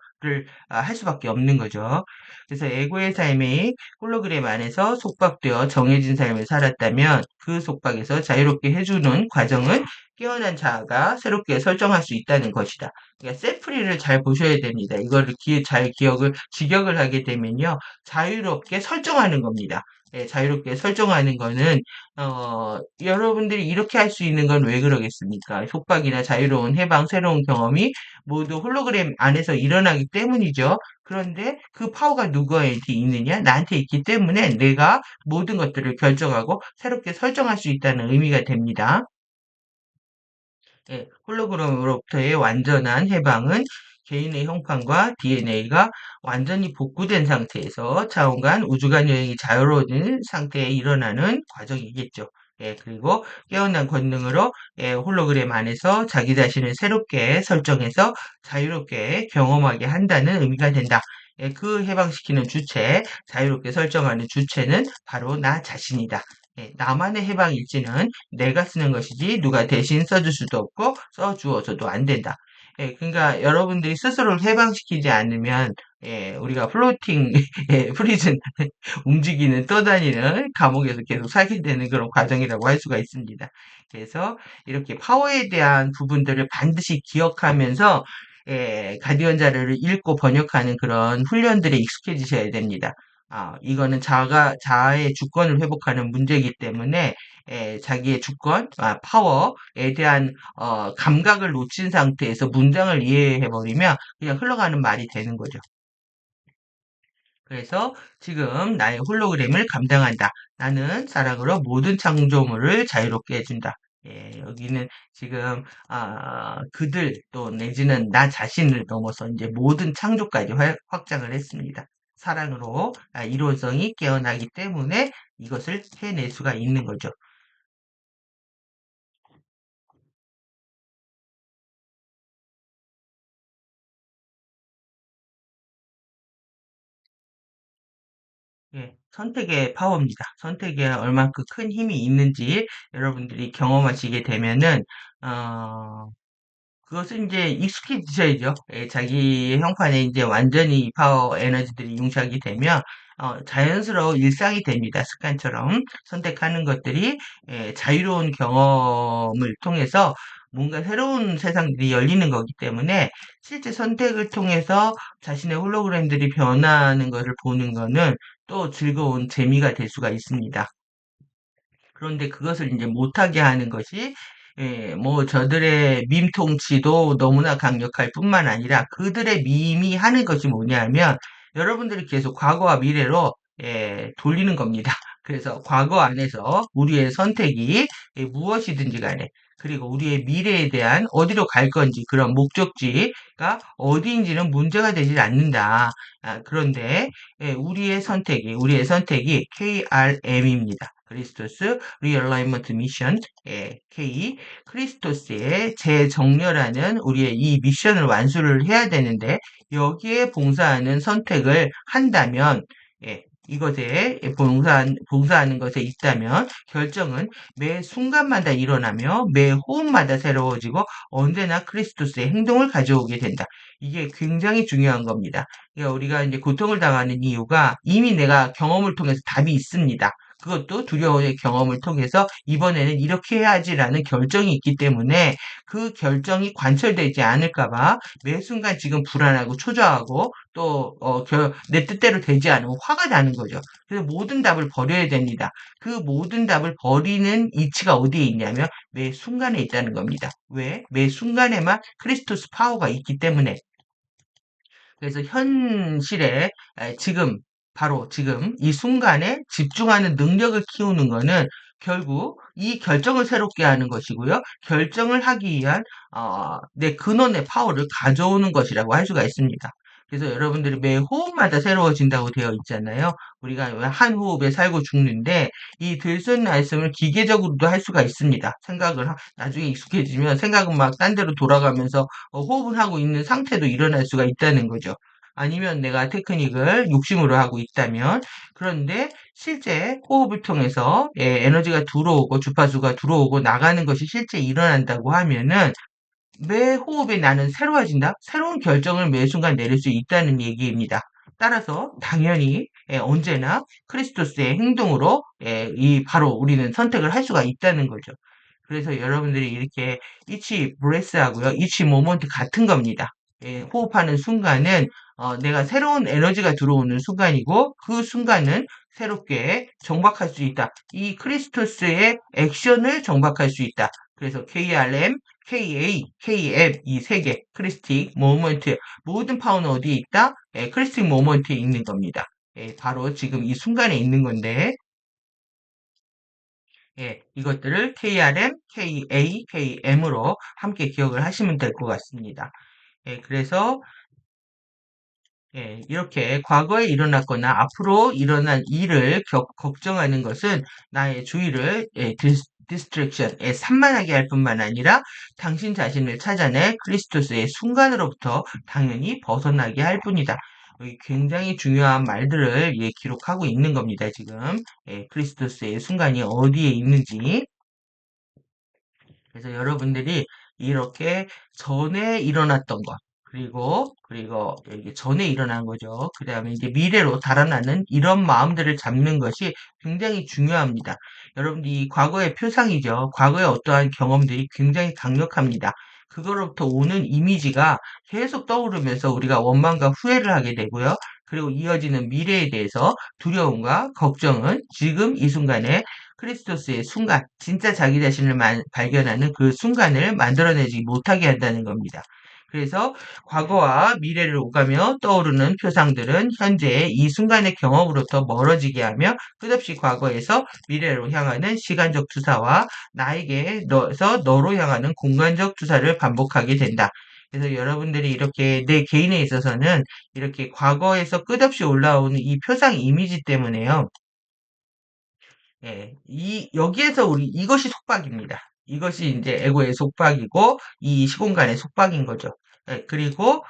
할 수밖에 없는 거죠. 그래서 에고의 삶이 홀로그램 안에서 속박되어 정해진 삶을 살았다면 그 속박에서 자유롭게 해주는 과정은 깨어난 자아가 새롭게 설정할 수 있다는 것이다. 그러니까 셀프리를 잘 보셔야 됩니다. 이거를 잘 직역을 하게 되면요. 자유롭게 설정하는 겁니다. 자유롭게 설정하는 거는, 여러분들이 이렇게 할 수 있는 건 왜 그러겠습니까? 속박이나 자유로운 해방, 새로운 경험이 모두 홀로그램 안에서 일어나기 때문이죠. 그런데 그 파워가 누구한테 있느냐? 나한테 있기 때문에 내가 모든 것들을 결정하고 새롭게 설정할 수 있다는 의미가 됩니다. 홀로그램으로부터의 완전한 해방은 개인의 형판과 DNA가 완전히 복구된 상태에서 차원간 우주간 여행이 자유로워진 상태에 일어나는 과정이겠죠. 그리고 깨어난 권능으로 홀로그램 안에서 자기 자신을 새롭게 설정해서 자유롭게 경험하게 한다는 의미가 된다. 그 해방시키는 주체, 자유롭게 설정하는 주체는 바로 나 자신이다. 나만의 해방일지는 내가 쓰는 것이지 누가 대신 써줄 수도 없고 써주어서도 안 된다. 그러니까 여러분들이 스스로를 해방시키지 않으면 우리가 플로팅, 프리즌 움직이는 떠다니는 감옥에서 계속 살게 되는 그런 과정이라고 할 수가 있습니다. 그래서 이렇게 파워에 대한 부분들을 반드시 기억하면서 가디언 자료를 읽고 번역하는 그런 훈련들에 익숙해지셔야 됩니다. 이거는 자아의 주권을 회복하는 문제이기 때문에 자기의 주권, 파워에 대한 감각을 놓친 상태에서 문장을 이해해버리면 그냥 흘러가는 말이 되는 거죠. 그래서 지금 나의 홀로그램을 감당한다. 나는 사랑으로 모든 창조물을 자유롭게 해준다. 여기는 지금 그들 또 내지는 나 자신을 넘어서 이제 모든 창조까지 확장을 했습니다. 사랑으로 이론성이 깨어나기 때문에 이것을 해낼 수가 있는 거죠. 선택의 파워입니다. 선택에 얼만큼 큰 힘이 있는지 여러분들이 경험하시게 되면은 어, 그것은 이제 익숙해지셔야죠. 자기 형판에 이제 완전히 이 파워 에너지들이 융착이 되면 자연스러운 일상이 됩니다. 습관처럼 선택하는 것들이 자유로운 경험을 통해서 뭔가 새로운 세상들이 열리는 거기 때문에 실제 선택을 통해서 자신의 홀로그램들이 변하는 것을 보는 거는 또 즐거운 재미가 될 수가 있습니다. 그런데 그것을 이제 못하게 하는 것이 뭐 저들의 밈 통치도 너무나 강력할 뿐만 아니라 그들의 밈이 하는 것이 뭐냐면 여러분들이 계속 과거와 미래로 돌리는 겁니다. 그래서 과거 안에서 우리의 선택이 무엇이든지 간에 그리고 우리의 미래에 대한 어디로 갈 건지 그런 목적지가 어디인지는 문제가 되질 않는다. 그런데 우리의 선택이 KRM입니다. 크리스토스 리얼라이먼트 미션 K 크리스토스의 재정렬하는 우리의 이 미션을 완수를 해야 되는데 여기에 봉사하는 선택을 한다면 이것에 봉사하는 것에 있다면 결정은 매 순간마다 일어나며 매 호흡마다 새로워지고 언제나 크리스토스의 행동을 가져오게 된다. 이게 굉장히 중요한 겁니다. 그러니까 우리가 이제 고통을 당하는 이유가 이미 내가 경험을 통해서 답이 있습니다. 그것도 두려움의 경험을 통해서 이번에는 이렇게 해야지라는 결정이 있기 때문에 그 결정이 관철되지 않을까 봐 매 순간 지금 불안하고 초조하고 또 내 뜻대로 되지 않으면 화가 나는 거죠. 그래서 모든 답을 버려야 됩니다. 그 모든 답을 버리는 이치가 어디에 있냐면 매 순간에 있다는 겁니다. 왜? 매 순간에만 크리스토스 파워가 있기 때문에. 그래서 현실에 지금 바로 지금 이 순간에 집중하는 능력을 키우는 거는 결국 이 결정을 새롭게 하는 것이고요. 결정을 하기 위한 내 근원의 파워를 가져오는 것이라고 할 수가 있습니다. 그래서 여러분들이 매 호흡마다 새로워진다고 되어 있잖아요. 우리가 왜 한 호흡에 살고 죽는데 이 들숨 날숨을 기계적으로도 할 수가 있습니다. 나중에 익숙해지면 생각은 막 딴 데로 돌아가면서 호흡을 하고 있는 상태도 일어날 수가 있다는 거죠. 아니면 내가 테크닉을 욕심으로 하고 있다면. 그런데 실제 호흡을 통해서 에너지가 들어오고 주파수가 들어오고 나가는 것이 실제 일어난다고 하면은 매 호흡에 나는 새로워진다? 새로운 결정을 매 순간 내릴 수 있다는 얘기입니다. 따라서 당연히 언제나 크리스토스의 행동으로 바로 우리는 선택을 할 수가 있다는 거죠. 그래서 여러분들이 이렇게 each breath하고요, each moment 같은 겁니다. 호흡하는 순간은 내가 새로운 에너지가 들어오는 순간이고 그 순간은 새롭게 정박할 수 있다. 이 크리스토스의 액션을 정박할 수 있다. 그래서 KRM, KA, KM 이 세 개, 크리스틱 모먼트 모든 파워는 어디에 있다? 크리스틱 모먼트에 있는 겁니다. 바로 지금 이 순간에 있는 건데 이것들을 KRM, KA, KM으로 함께 기억을 하시면 될 것 같습니다. 그래서 이렇게 과거에 일어났거나 앞으로 일어날 일을 걱정하는 것은 나의 주의를 디스트랙션에 산만하게 할 뿐만 아니라 당신 자신을 찾아내 크리스토스의 순간으로부터 당연히 벗어나게 할 뿐이다. 굉장히 중요한 말들을 기록하고 있는 겁니다, 지금. 크리스토스의 순간이 어디에 있는지. 그래서 여러분들이 이렇게 전에 일어났던 것, 그리고 이게 전에 일어난 거죠. 그 다음에 이제 미래로 달아나는 이런 마음들을 잡는 것이 굉장히 중요합니다. 여러분들이 이 과거의 표상이죠. 과거의 어떠한 경험들이 굉장히 강력합니다. 그거로부터 오는 이미지가 계속 떠오르면서 우리가 원망과 후회를 하게 되고요. 그리고 이어지는 미래에 대해서 두려움과 걱정은 지금 이 순간에 크리스토스의 순간, 진짜 자기 자신을 발견하는 그 순간을 만들어내지 못하게 한다는 겁니다. 그래서 과거와 미래를 오가며 떠오르는 표상들은 현재의 이 순간의 경험으로부터 멀어지게 하며 끝없이 과거에서 미래로 향하는 시간적 투사와 나에게서 너로 향하는 공간적 투사를 반복하게 된다. 그래서 여러분들이 이렇게 내 개인에 있어서는 이렇게 과거에서 끝없이 올라오는 이 표상 이미지 때문에요. 여기에서 이것이 속박입니다. 이것이 이제 에고의 속박이고, 이 시공간의 속박인 거죠. 그리고,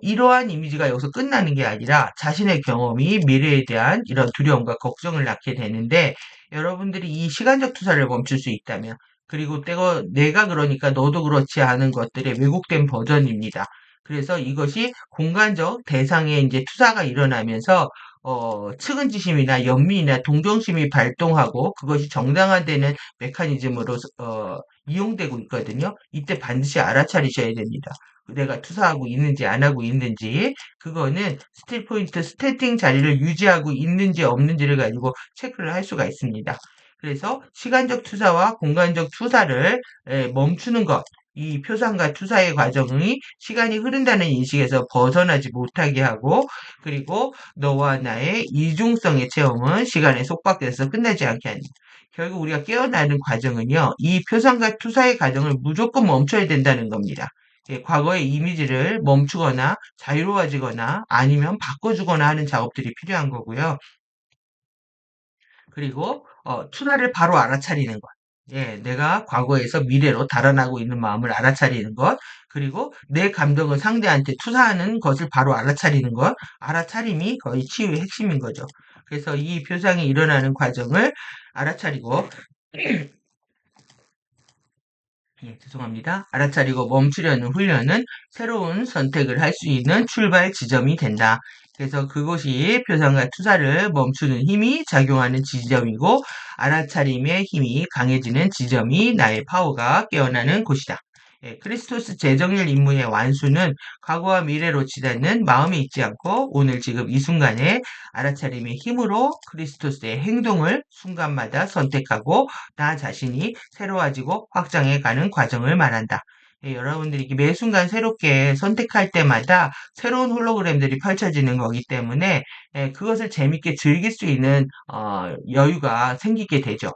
이러한 이미지가 여기서 끝나는 게 아니라 자신의 경험이 미래에 대한 이런 두려움과 걱정을 낳게 되는데, 여러분들이 이 시간적 투사를 멈출 수 있다면, 그리고 내가 그러니까 너도 그렇지 않은 것들의 왜곡된 버전입니다. 그래서 이것이 공간적 대상의 이제 투사가 일어나면서 측은지심이나 연민이나 동정심이 발동하고 그것이 정당화되는 메커니즘으로 이용되고 있거든요. 이때 반드시 알아차리셔야 됩니다. 내가 투사하고 있는지 안 하고 있는지 그거는 스틸 포인트 스태팅 자리를 유지하고 있는지 없는지를 가지고 체크를 할 수가 있습니다. 그래서 시간적 투사와 공간적 투사를 멈추는 것, 이 표상과 투사의 과정이 시간이 흐른다는 인식에서 벗어나지 못하게 하고 그리고 너와 나의 이중성의 체험은 시간에 속박돼서 끝나지 않게 합니다. 결국 우리가 깨어나는 과정은요, 이 표상과 투사의 과정을 무조건 멈춰야 된다는 겁니다. 과거의 이미지를 멈추거나 자유로워지거나 아니면 바꿔주거나 하는 작업들이 필요한 거고요. 그리고 투나를 바로 알아차리는 것. 내가 과거에서 미래로 달아나고 있는 마음을 알아차리는 것. 그리고 내 감정을 상대한테 투사하는 것을 바로 알아차리는 것. 알아차림이 거의 치유의 핵심인 거죠. 그래서 이 표상이 일어나는 과정을 알아차리고 죄송합니다. 알아차리고 멈추려는 훈련은 새로운 선택을 할 수 있는 출발 지점이 된다. 그래서 그것이 표상과 투사를 멈추는 힘이 작용하는 지점이고, 알아차림의 힘이 강해지는 지점이 나의 파워가 깨어나는 곳이다. 크리스토스 재정렬 임무의 완수는 과거와 미래로 치닫는 마음에 있지 않고 오늘 지금 이 순간에 알아차림의 힘으로 크리스토스의 행동을 순간마다 선택하고 나 자신이 새로워지고 확장해 가는 과정을 말한다. 여러분들이 매 순간 새롭게 선택할 때마다 새로운 홀로그램들이 펼쳐지는 거기 때문에 그것을 재밌게 즐길 수 있는 여유가 생기게 되죠.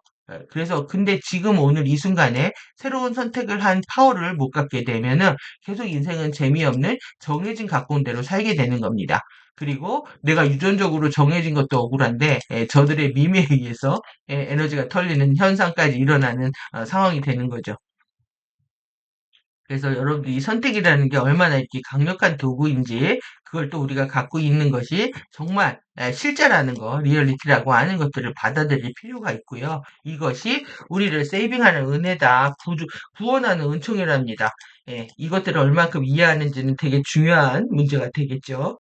그래서 근데 지금 오늘 이 순간에 새로운 선택을 한 파워를 못 갖게 되면은 계속 인생은 재미없는 정해진 가까운 대로 살게 되는 겁니다. 그리고 내가 유전적으로 정해진 것도 억울한데 저들의 밈에 의해서 에너지가 털리는 현상까지 일어나는 상황이 되는 거죠. 그래서 여러분들이 선택이라는 게 얼마나 이렇게 강력한 도구인지 그걸 또 우리가 갖고 있는 것이 정말 실제라는 거, 리얼리티라고 하는 것들을 받아들일 필요가 있고요. 이것이 우리를 세이빙하는 은혜다, 구원하는 은총이랍니다. 예, 이것들을 얼만큼 이해하는지는 되게 중요한 문제가 되겠죠.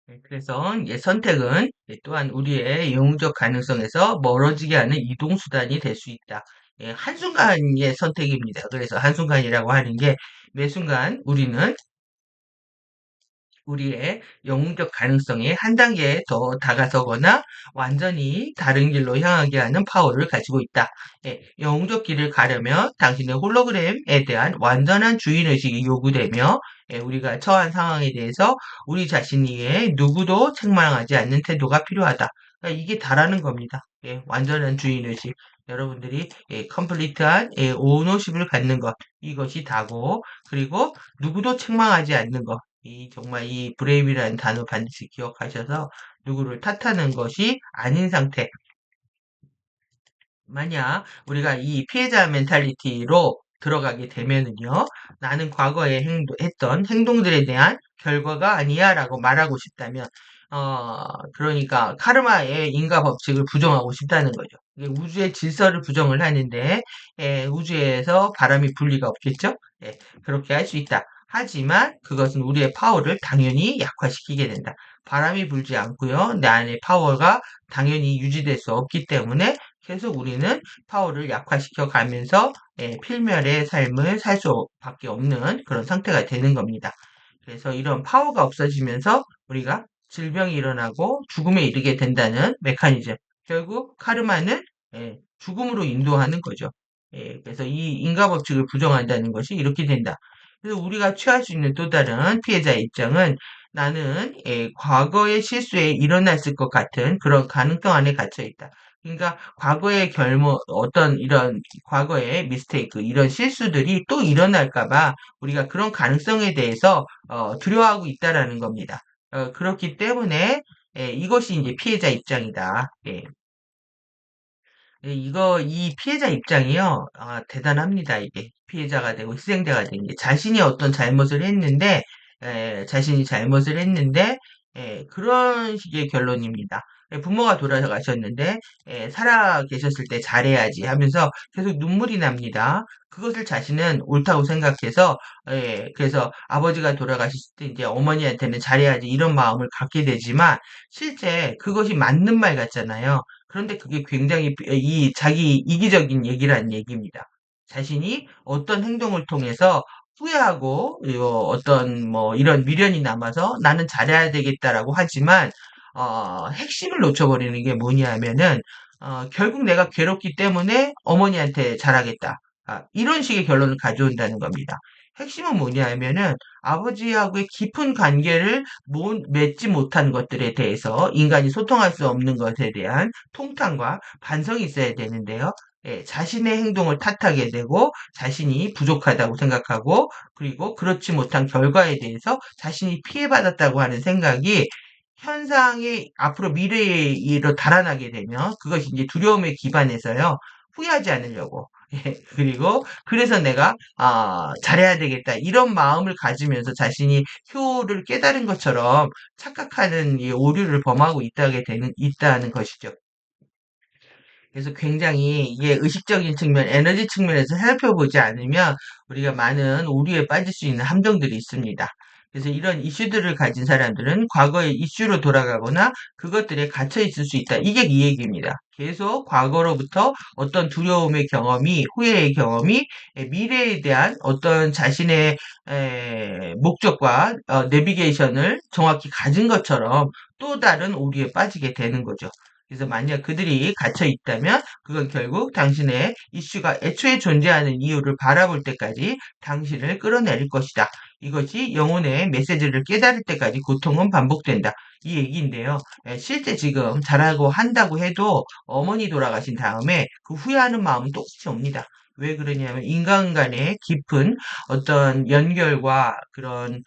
네, 그래서 선택은 또한 우리의 영웅적 가능성에서 멀어지게 하는 이동수단이 될 수 있다. 한순간의 선택입니다. 그래서 한순간이라고 하는 게 매 순간 우리의 영웅적 가능성에 한 단계 더 다가서거나 완전히 다른 길로 향하게 하는 파워를 가지고 있다. 영웅적 길을 가려면 당신의 홀로그램에 대한 완전한 주인의식이 요구되며 우리가 처한 상황에 대해서 우리 자신이 누구도 책망하지 않는 태도가 필요하다. 이게 다라는 겁니다. 완전한 주인의식. 여러분들이 컴플리트한 오너십을 갖는 것. 이것이 다고 그리고 누구도 책망하지 않는 것. 정말 이 브레이브라는 단어 반드시 기억하셔서 누구를 탓하는 것이 아닌 상태. 만약 우리가 이 피해자 멘탈리티로 들어가게 되면은요, 나는 과거에 했던 행동들에 대한 결과가 아니야 라고 말하고 싶다면, 그러니까 카르마의 인과 법칙을 부정하고 싶다는 거죠. 이게 우주의 질서를 부정을 하는데, 우주에서 바람이 불 리가 없겠죠? 그렇게 할 수 있다. 하지만 그것은 우리의 파워를 당연히 약화시키게 된다. 바람이 불지 않고요. 내 안의 파워가 당연히 유지될 수 없기 때문에 계속 우리는 파워를 약화시켜 가면서 필멸의 삶을 살 수밖에 없는 그런 상태가 되는 겁니다. 그래서 이런 파워가 없어지면서 우리가 질병이 일어나고 죽음에 이르게 된다는 메커니즘. 결국 카르마는 죽음으로 인도하는 거죠. 그래서 이 인과 법칙을 부정한다는 것이 이렇게 된다. 그래서 우리가 취할 수 있는 또 다른 피해자의 입장은 나는 과거의 실수에 일어났을 것 같은 그런 가능성 안에 갇혀 있다. 그러니까 과거의 어떤 이런 과거의 미스테이크, 이런 실수들이 또 일어날까 봐 우리가 그런 가능성에 대해서 두려워하고 있다라는 겁니다. 그렇기 때문에 이것이 이제 피해자 입장이다. 이 피해자 입장이요, 대단합니다, 이게. 피해자가 되고 희생자가 된 게. 자신이 잘못을 했는데, 그런 식의 결론입니다. 부모가 돌아가셨는데, 살아 계셨을 때 잘해야지 하면서 계속 눈물이 납니다. 그것을 자신은 옳다고 생각해서, 그래서 아버지가 돌아가셨을 때 이제 어머니한테는 잘해야지 이런 마음을 갖게 되지만, 실제 그것이 맞는 말 같잖아요. 그런데 그게 굉장히 이 자기 이기적인 얘기라는 얘기입니다. 자신이 어떤 행동을 통해서 후회하고 어떤 뭐 이런 미련이 남아서 나는 잘해야 되겠다라고 하지만 핵심을 놓쳐버리는 게 뭐냐면은 결국 내가 괴롭기 때문에 어머니한테 잘하겠다. 이런 식의 결론을 가져온다는 겁니다. 핵심은 뭐냐면은 아버지하고의 깊은 관계를 맺지 못한 것들에 대해서 인간이 소통할 수 없는 것에 대한 통탄과 반성이 있어야 되는데요. 자신의 행동을 탓하게 되고 자신이 부족하다고 생각하고 그리고 그렇지 못한 결과에 대해서 자신이 피해받았다고 하는 생각이 현상이 앞으로 미래로 달아나게 되면 그것이 이제 두려움에 기반해서요. 후회하지 않으려고. 그리고 그래서 내가 잘해야 되겠다 이런 마음을 가지면서 자신이 효를 깨달은 것처럼 착각하는 이 오류를 범하고 있다는 것이죠. 그래서 굉장히 이게 의식적인 측면, 에너지 측면에서 살펴보지 않으면 우리가 많은 오류에 빠질 수 있는 함정들이 있습니다. 그래서 이런 이슈들을 가진 사람들은 과거의 이슈로 돌아가거나 그것들에 갇혀 있을 수 있다. 이게 이 얘기입니다. 계속 과거로부터 어떤 두려움의 경험이, 후회의 경험이 미래에 대한 어떤 자신의 목적과 내비게이션을 정확히 가진 것처럼 또 다른 오류에 빠지게 되는 거죠. 그래서 만약 그들이 갇혀 있다면 그건 결국 당신의 이슈가 애초에 존재하는 이유를 바라볼 때까지 당신을 끌어내릴 것이다. 이것이 영혼의 메시지를 깨달을 때까지 고통은 반복된다. 이 얘기인데요. 실제 지금 잘하고 한다고 해도 어머니 돌아가신 다음에 그 후회하는 마음은 똑같이 옵니다. 왜 그러냐면 인간 간의 깊은 어떤 연결과 그런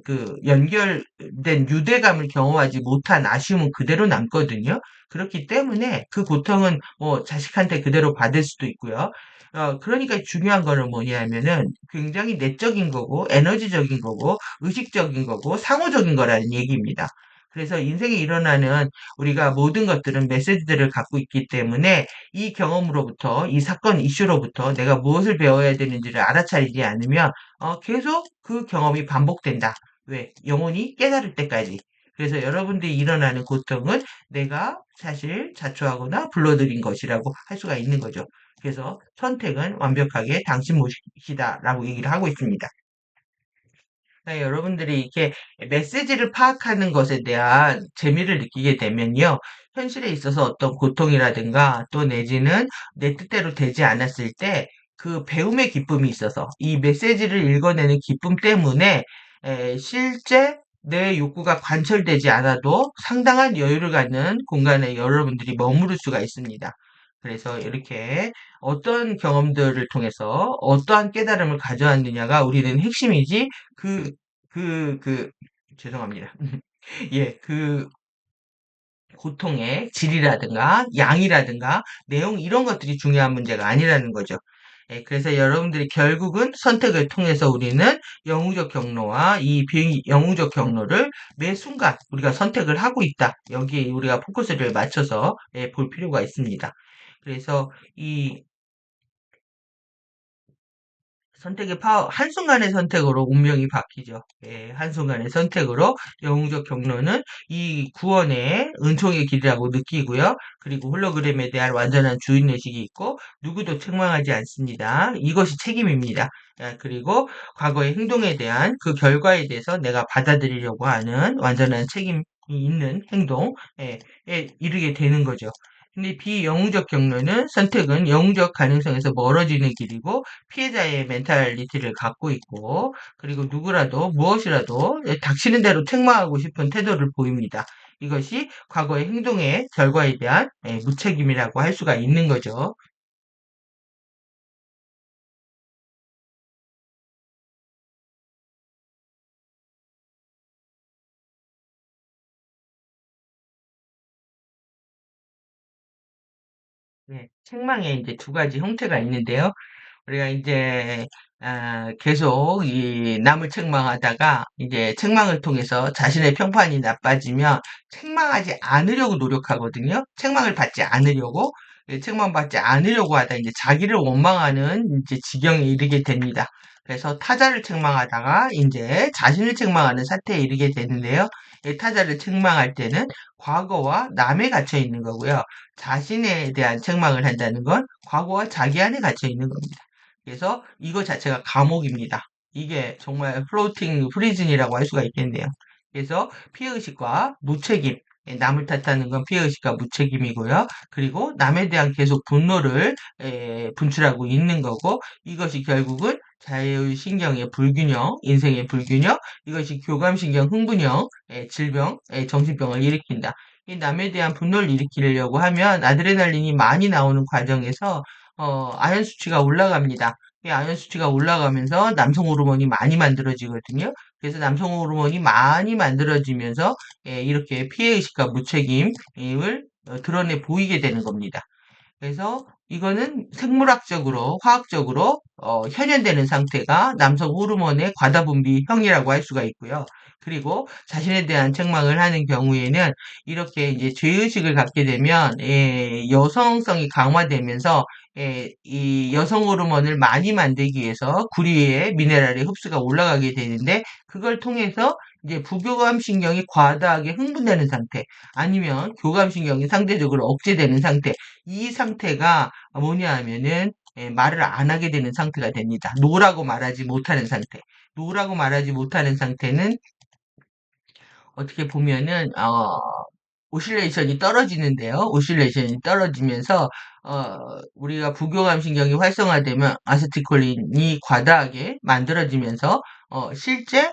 그 연결된 유대감을 경험하지 못한 아쉬움은 그대로 남거든요. 그렇기 때문에 그 고통은 뭐 자식한테 그대로 받을 수도 있고요. 그러니까 중요한 거는 뭐냐면은 굉장히 내적인 거고 에너지적인 거고 의식적인 거고 상호적인 거라는 얘기입니다. 그래서 인생에 일어나는 우리가 모든 것들은 메시지들을 갖고 있기 때문에 이 경험으로부터, 이 사건 이슈로부터 내가 무엇을 배워야 되는지를 알아차리지 않으면 계속 그 경험이 반복된다. 왜? 영혼이 깨달을 때까지. 그래서 여러분들이 일어나는 고통은 내가 사실 자초하거나 불러들인 것이라고 할 수가 있는 거죠. 그래서 선택은 완벽하게 당신 몫이다라고 얘기를 하고 있습니다. 네, 여러분들이 이렇게 메시지를 파악하는 것에 대한 재미를 느끼게 되면요. 현실에 있어서 어떤 고통이라든가 또 내지는 내 뜻대로 되지 않았을 때 그 배움의 기쁨이 있어서 이 메시지를 읽어내는 기쁨 때문에 실제 내 욕구가 관철되지 않아도 상당한 여유를 갖는 공간에 여러분들이 머무를 수가 있습니다. 그래서 이렇게 어떤 경험들을 통해서 어떠한 깨달음을 가져왔느냐가 우리는 핵심이지 그 그 그 죄송합니다. 예, 그 고통의 질이라든가 양이라든가 내용 이런 것들이 중요한 문제가 아니라는 거죠. 예, 그래서 여러분들이 결국은 선택을 통해서 우리는 영우적 경로와 이 비영우적 경로를 매 순간 우리가 선택을 하고 있다. 여기에 우리가 포커스를 맞춰서 볼 필요가 있습니다. 그래서 이 선택의 파워, 한순간의 선택으로 운명이 바뀌죠. 예, 한순간의 선택으로 영웅적 경로는 이 구원의 은총의 길이라고 느끼고요. 그리고 홀로그램에 대한 완전한 주인의식이 있고, 누구도 책망하지 않습니다. 이것이 책임입니다. 예, 그리고 과거의 행동에 대한 그 결과에 대해서 내가 받아들이려고 하는 완전한 책임이 있는 행동에 이르게 되는 거죠. 근데 비영웅적 경로는 선택은 영웅적 가능성에서 멀어지는 길이고 피해자의 멘탈리티를 갖고 있고 그리고 누구라도 무엇이라도 닥치는 대로 책망하고 싶은 태도를 보입니다. 이것이 과거의 행동의 결과에 대한 무책임이라고 할 수가 있는 거죠. 네, 책망에 이제 두 가지 형태가 있는데요. 우리가 이제 계속 이 남을 책망하다가 이제 책망을 통해서 자신의 평판이 나빠지면 책망하지 않으려고 노력하거든요. 책망을 받지 않으려고 책망받지 않으려고 하다 이제 자기를 원망하는 이제 지경에 이르게 됩니다. 그래서 타자를 책망하다가 이제 자신을 책망하는 사태에 이르게 되는데요. 타자를 책망할 때는 과거와 남에 갇혀 있는 거고요. 자신에 대한 책망을 한다는 건 과거와 자기 안에 갇혀 있는 겁니다. 그래서 이거 자체가 감옥입니다. 이게 정말 플로팅 프리즌이라고 할 수가 있겠네요. 그래서 피해의식과 무책임, 남을 탓하는 건 피해의식과 무책임이고요. 그리고 남에 대한 계속 분노를 분출하고 있는 거고 이것이 결국은 자율신경의 불균형, 인생의 불균형, 이것이 교감신경 흥분형, 질병, 정신병을 일으킨다. 이 남에 대한 분노를 일으키려고 하면 아드레날린이 많이 나오는 과정에서 아연 수치가 올라갑니다. 이 아연 수치가 올라가면서 남성 호르몬이 많이 만들어지거든요. 그래서 남성 호르몬이 많이 만들어지면서 이렇게 피해의식과 무책임을 드러내 보이게 되는 겁니다. 그래서 이거는 생물학적으로, 화학적으로 현현되는 상태가 남성 호르몬의 과다분비형이라고 할 수가 있고요. 그리고 자신에 대한 책망을 하는 경우에는 이렇게 이제 죄의식을 갖게 되면 여성성이 강화되면서 이 여성 호르몬을 많이 만들기 위해서 구리의 미네랄의 흡수가 올라가게 되는데 그걸 통해서 이제 부교감 신경이 과다하게 흥분되는 상태 아니면 교감 신경이 상대적으로 억제되는 상태 이 상태가 뭐냐 하면은 말을 안 하게 되는 상태가 됩니다. 노라고 말하지 못하는 상태. 노라고 말하지 못하는 상태는 어떻게 보면은 오실레이션이 떨어지는데요. 오실레이션이 떨어지면서 우리가 부교감 신경이 활성화되면 아세틸콜린이 과다하게 만들어지면서 실제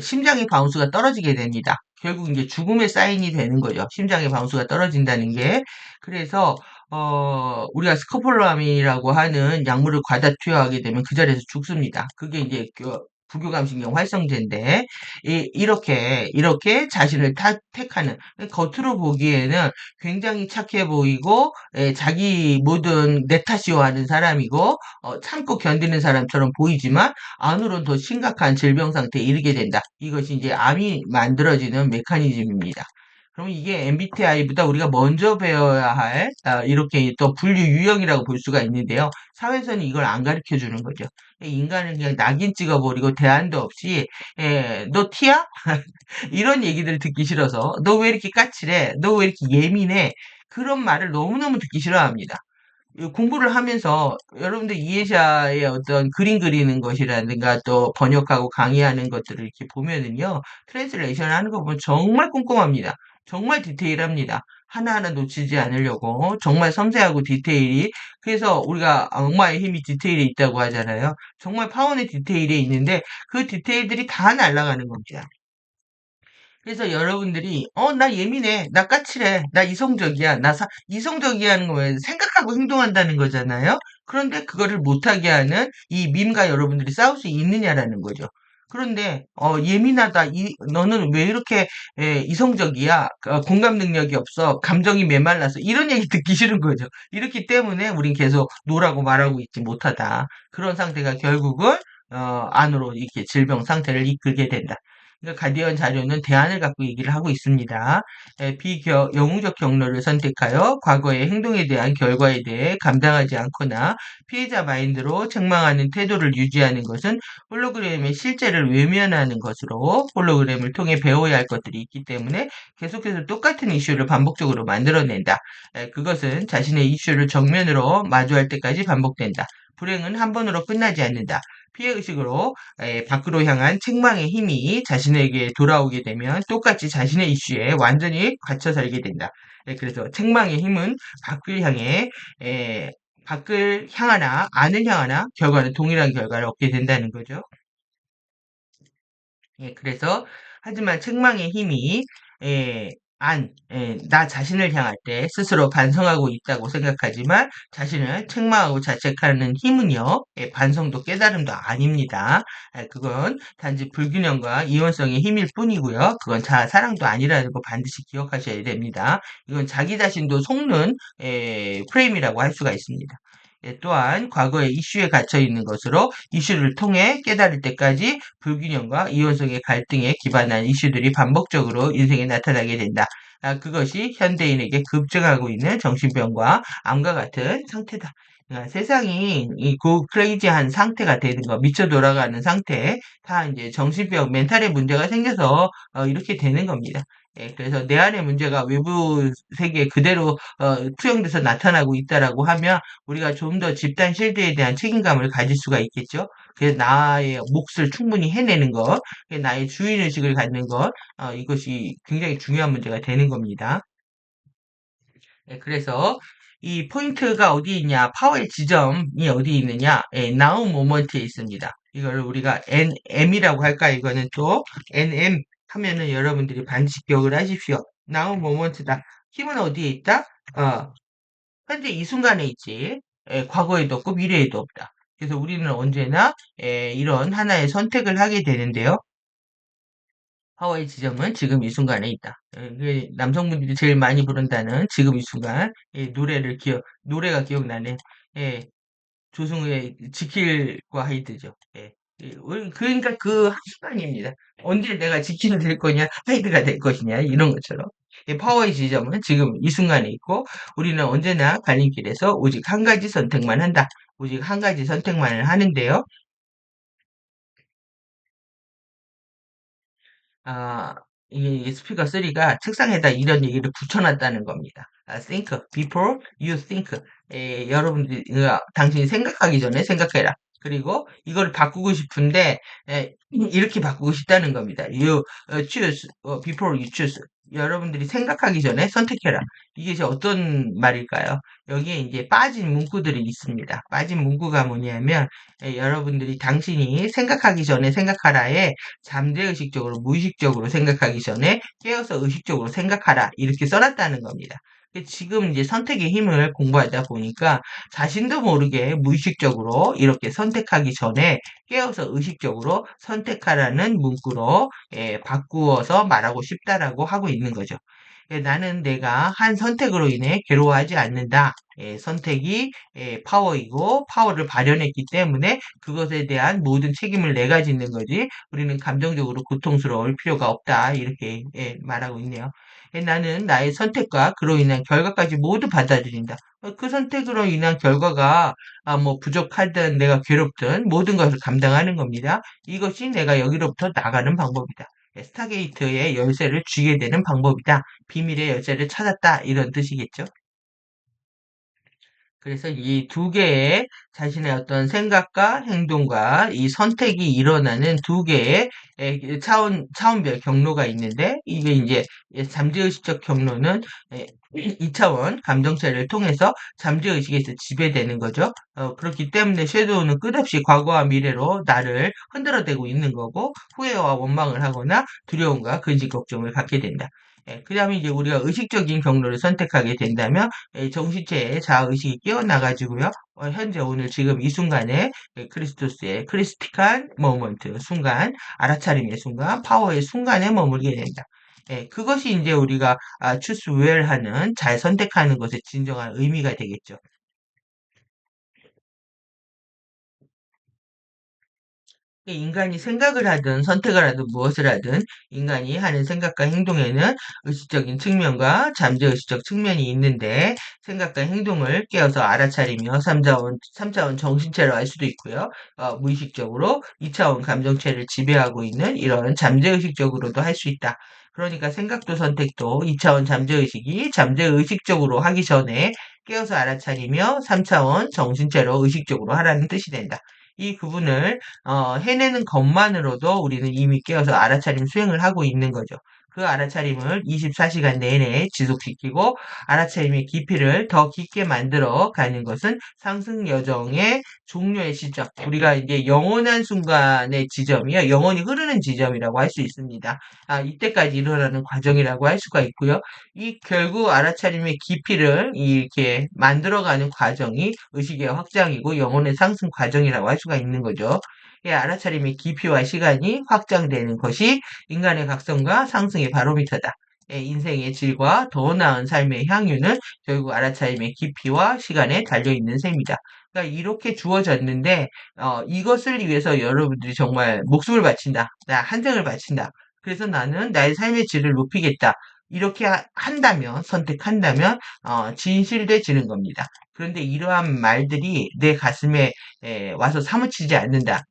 심장의 바운스가 떨어지게 됩니다. 결국 이제 죽음의 사인이 되는 거죠. 심장의 바운스가 떨어진다는 게. 그래서 우리가 스코폴라민이라고 하는 약물을 과다 투여하게 되면 그 자리에서 죽습니다. 그게 이제 그 부교감신경 활성제인데, 이렇게 자신을 택하는, 겉으로 보기에는 굉장히 착해 보이고, 자기 모든 내 탓이오하는 사람이고, 참고 견디는 사람처럼 보이지만, 안으로는 더 심각한 질병 상태에 이르게 된다. 이것이 이제 암이 만들어지는 메커니즘입니다. 그럼 이게 MBTI보다 우리가 먼저 배워야 할, 이렇게 또 분류 유형이라고 볼 수가 있는데요. 사회에서는 이걸 안 가르쳐 주는 거죠. 인간은 그냥 낙인 찍어버리고 대안도 없이, 너 T야? 이런 얘기들 듣기 싫어서, 너 왜 이렇게 까칠해? 너 왜 이렇게 예민해? 그런 말을 너무너무 듣기 싫어합니다. 이 공부를 하면서 여러분들 이해샤의 어떤 그림 그리는 것이라든가 또 번역하고 강의하는 것들을 이렇게 보면은요, 트랜스레이션 하는 거 보면 정말 꼼꼼합니다. 정말 디테일합니다. 하나하나 놓치지 않으려고 정말 섬세하고 디테일이, 그래서 우리가 악마의 힘이 디테일에 있다고 하잖아요. 정말 파원의 디테일에 있는데 그 디테일들이 다 날아가는 겁니다. 그래서 여러분들이, 나 예민해, 나 까칠해, 나 이성적이야, 이성적이라는 거면 생각하고 행동한다는 거잖아요? 그런데 그거를 못하게 하는 이 밈과 여러분들이 싸울 수 있느냐라는 거죠. 그런데, 예민하다, 너는 왜 이렇게 이성적이야? 공감 능력이 없어, 감정이 메말라서, 이런 얘기 듣기 싫은 거죠. 이렇기 때문에 우린 계속 노라고 말하고 있지 못하다. 그런 상태가 결국은, 안으로 이렇게 질병 상태를 이끌게 된다. 그러니까 가디언 자료는 대안을 갖고 얘기를 하고 있습니다. 영웅적 경로를 선택하여 과거의 행동에 대한 결과에 대해 감당하지 않거나 피해자 마인드로 책망하는 태도를 유지하는 것은 홀로그램의 실제를 외면하는 것으로, 홀로그램을 통해 배워야 할 것들이 있기 때문에 계속해서 똑같은 이슈를 반복적으로 만들어낸다. 그것은 자신의 이슈를 정면으로 마주할 때까지 반복된다. 불행은 한 번으로 끝나지 않는다. 피해의식으로 밖으로 향한 책망의 힘이 자신에게 돌아오게 되면 똑같이 자신의 이슈에 완전히 갇혀 살게 된다. 그래서 책망의 힘은 밖을 향해, 에, 밖을 향하나 안을 향하나 결과는 동일한 결과를 얻게 된다는 거죠. 그래서 하지만 책망의 힘이 나 자신을 향할 때 스스로 반성하고 있다고 생각하지만 자신을 책망하고 자책하는 힘은요, 반성도 깨달음도 아닙니다. 그건 단지 불균형과 이원성의 힘일 뿐이고요. 그건 사랑도 아니라는 거 반드시 기억하셔야 됩니다. 이건 자기 자신도 속는 프레임이라고 할 수가 있습니다. 또한 과거의 이슈에 갇혀 있는 것으로 이슈를 통해 깨달을 때까지 불균형과 이원성의 갈등에 기반한 이슈들이 반복적으로 인생에 나타나게 된다. 그것이 현대인에게 급증하고 있는 정신병과 암과 같은 상태다. 세상이 그 크레이지한 상태가 되는 거, 미쳐 돌아가는 상태, 다 이제 정신병, 멘탈에 문제가 생겨서 이렇게 되는 겁니다. 그래서 내 안의 문제가 외부 세계에 그대로 투영돼서 나타나고 있다라고 하면 우리가 좀 더 집단 실드에 대한 책임감을 가질 수가 있겠죠. 그래서 나의 몫을 충분히 해내는 것, 나의 주인의식을 갖는 것, 이것이 굉장히 중요한 문제가 되는 겁니다. 그래서 이 포인트가 어디 있냐, 파워의 지점이 어디 있느냐, now moment에 있습니다. 이걸 우리가 NM이라고 할까, 이거는 또 NM 하면은 여러분들이 반드시 기억을 하십시오. now moment다. 힘은 어디에 있다? 현재 이 순간에 있지. 과거에도 없고 미래에도 없다. 그래서 우리는 언제나 이런 하나의 선택을 하게 되는데요. 파워의 지점은 지금 이 순간에 있다. 남성분들이 제일 많이 부른다는 지금 이 순간, 노래가 기억나네. 예, 조승우의 지킬과 하이드죠. 예. 그러니까 그 한순간입니다. 언제 내가 지키는 될 거냐, 하이드가 될 것이냐, 이런 것처럼. 파워의 지점은 지금 이 순간에 있고, 우리는 언제나 갈림길에서 오직 한 가지 선택만 한다. 오직 한 가지 선택만을 하는데요. 아, 이 스피커 3가 책상에다 이런 얘기를 붙여놨다는 겁니다. think before you think. 여러분들이, 당신이 생각하기 전에 생각해라. 그리고 이걸 바꾸고 싶은데, 이렇게 바꾸고 싶다는 겁니다. You choose before you choose. 여러분들이 생각하기 전에 선택해라. 이게 이제 어떤 말일까요? 여기에 이제 빠진 문구들이 있습니다. 빠진 문구가 뭐냐면, 여러분들이 당신이 생각하기 전에 생각하라에 잠재의식적으로 무의식적으로 생각하기 전에 깨어서 의식적으로 생각하라 이렇게 써놨다는 겁니다. 지금 이제 선택의 힘을 공부하다 보니까 자신도 모르게 무의식적으로 이렇게 선택하기 전에 깨어서 의식적으로 선택하라는 문구로 바꾸어서 말하고 싶다라고 하고 있는 거죠. 나는 내가 한 선택으로 인해 괴로워하지 않는다. 선택이 파워이고 파워를 발현했기 때문에 그것에 대한 모든 책임을 내가 짓는 거지. 우리는 감정적으로 고통스러울 필요가 없다. 이렇게 말하고 있네요. 나는 나의 선택과 그로 인한 결과까지 모두 받아들인다. 그 선택으로 인한 결과가 뭐 부족하든 내가 괴롭든 모든 것을 감당하는 겁니다. 이것이 내가 여기로부터 나가는 방법이다. 스타게이트의 열쇠를 쥐게 되는 방법이다. 비밀의 열쇠를 찾았다. 이런 뜻이겠죠. 그래서 이 두 개의 자신의 어떤 생각과 행동과 이 선택이 일어나는 두 개의 차원별 경로가 있는데, 이게 이제 잠재의식적 경로는 2차원 감정체를 통해서 잠재의식에서 지배되는 거죠. 그렇기 때문에 섀도우는 끝없이 과거와 미래로 나를 흔들어대고 있는 거고, 후회와 원망을 하거나 두려움과 근심 걱정을 갖게 된다. 그 다음에 이제 우리가 의식적인 경로를 선택하게 된다면 정신체의 자아의식이 깨어나가지고요. 현재 오늘 지금 이 순간에 크리스토스의 크리스티칸 모먼트 순간, 알아차림의 순간, 파워의 순간에 머물게 된다. 그것이 이제 우리가 추스 웰하는 잘 선택하는 것의 진정한 의미가 되겠죠. 인간이 생각을 하든 선택을 하든 무엇을 하든 인간이 하는 생각과 행동에는 의식적인 측면과 잠재의식적 측면이 있는데, 생각과 행동을 깨어서 알아차리며 3차원 정신체로 할 수도 있고요. 무의식적으로 2차원 감정체를 지배하고 있는 이런 잠재의식적으로도 할 수 있다. 그러니까 생각도 선택도 2차원 잠재의식이 잠재의식적으로 하기 전에 깨어서 알아차리며 3차원 정신체로 의식적으로 하라는 뜻이 된다. 이 부분을 해내는 것만으로도 우리는 이미 깨어서 알아차림 수행을 하고 있는 거죠. 그 알아차림을 24시간 내내 지속시키고 알아차림의 깊이를 더 깊게 만들어 가는 것은 상승 여정의 종료의 시점. 우리가 이제 영원한 순간의 지점이요. 영원히 흐르는 지점이라고 할 수 있습니다. 이때까지 일어나는 과정이라고 할 수가 있고요. 이 결국 알아차림의 깊이를 이렇게 만들어가는 과정이 의식의 확장이고 영혼의 상승 과정이라고 할 수가 있는 거죠. 이 알아차림의 깊이와 시간이 확장되는 것이 인간의 각성과 상승의 바로미터다. 인생의 질과 더 나은 삶의 향유는 결국 알아차림의 깊이와 시간에 달려있는 셈이다. 그러니까 이렇게 주어졌는데 이것을 위해서 여러분들이 정말 목숨을 바친다. 나 한생을 바친다. 그래서 나는 나의 삶의 질을 높이겠다. 이렇게 한다면, 선택한다면, 진실돼지는 겁니다. 그런데 이러한 말들이 내 가슴에 와서 사무치지 않는다.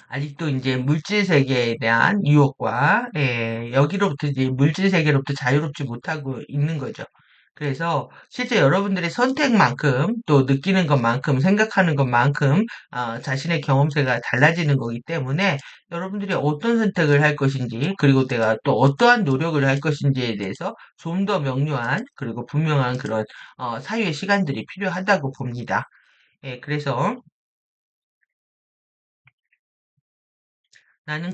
아직도 이제 물질 세계에 대한 유혹과 여기로부터 이제 물질 세계로부터 자유롭지 못하고 있는 거죠. 그래서 실제 여러분들의 선택만큼 또 느끼는 것만큼 생각하는 것만큼 자신의 경험세가 달라지는 거기 때문에 여러분들이 어떤 선택을 할 것인지 그리고 내가 또 어떠한 노력을 할 것인지에 대해서 좀 더 명료한 그리고 분명한 그런 사유의 시간들이 필요하다고 봅니다. 그래서 나는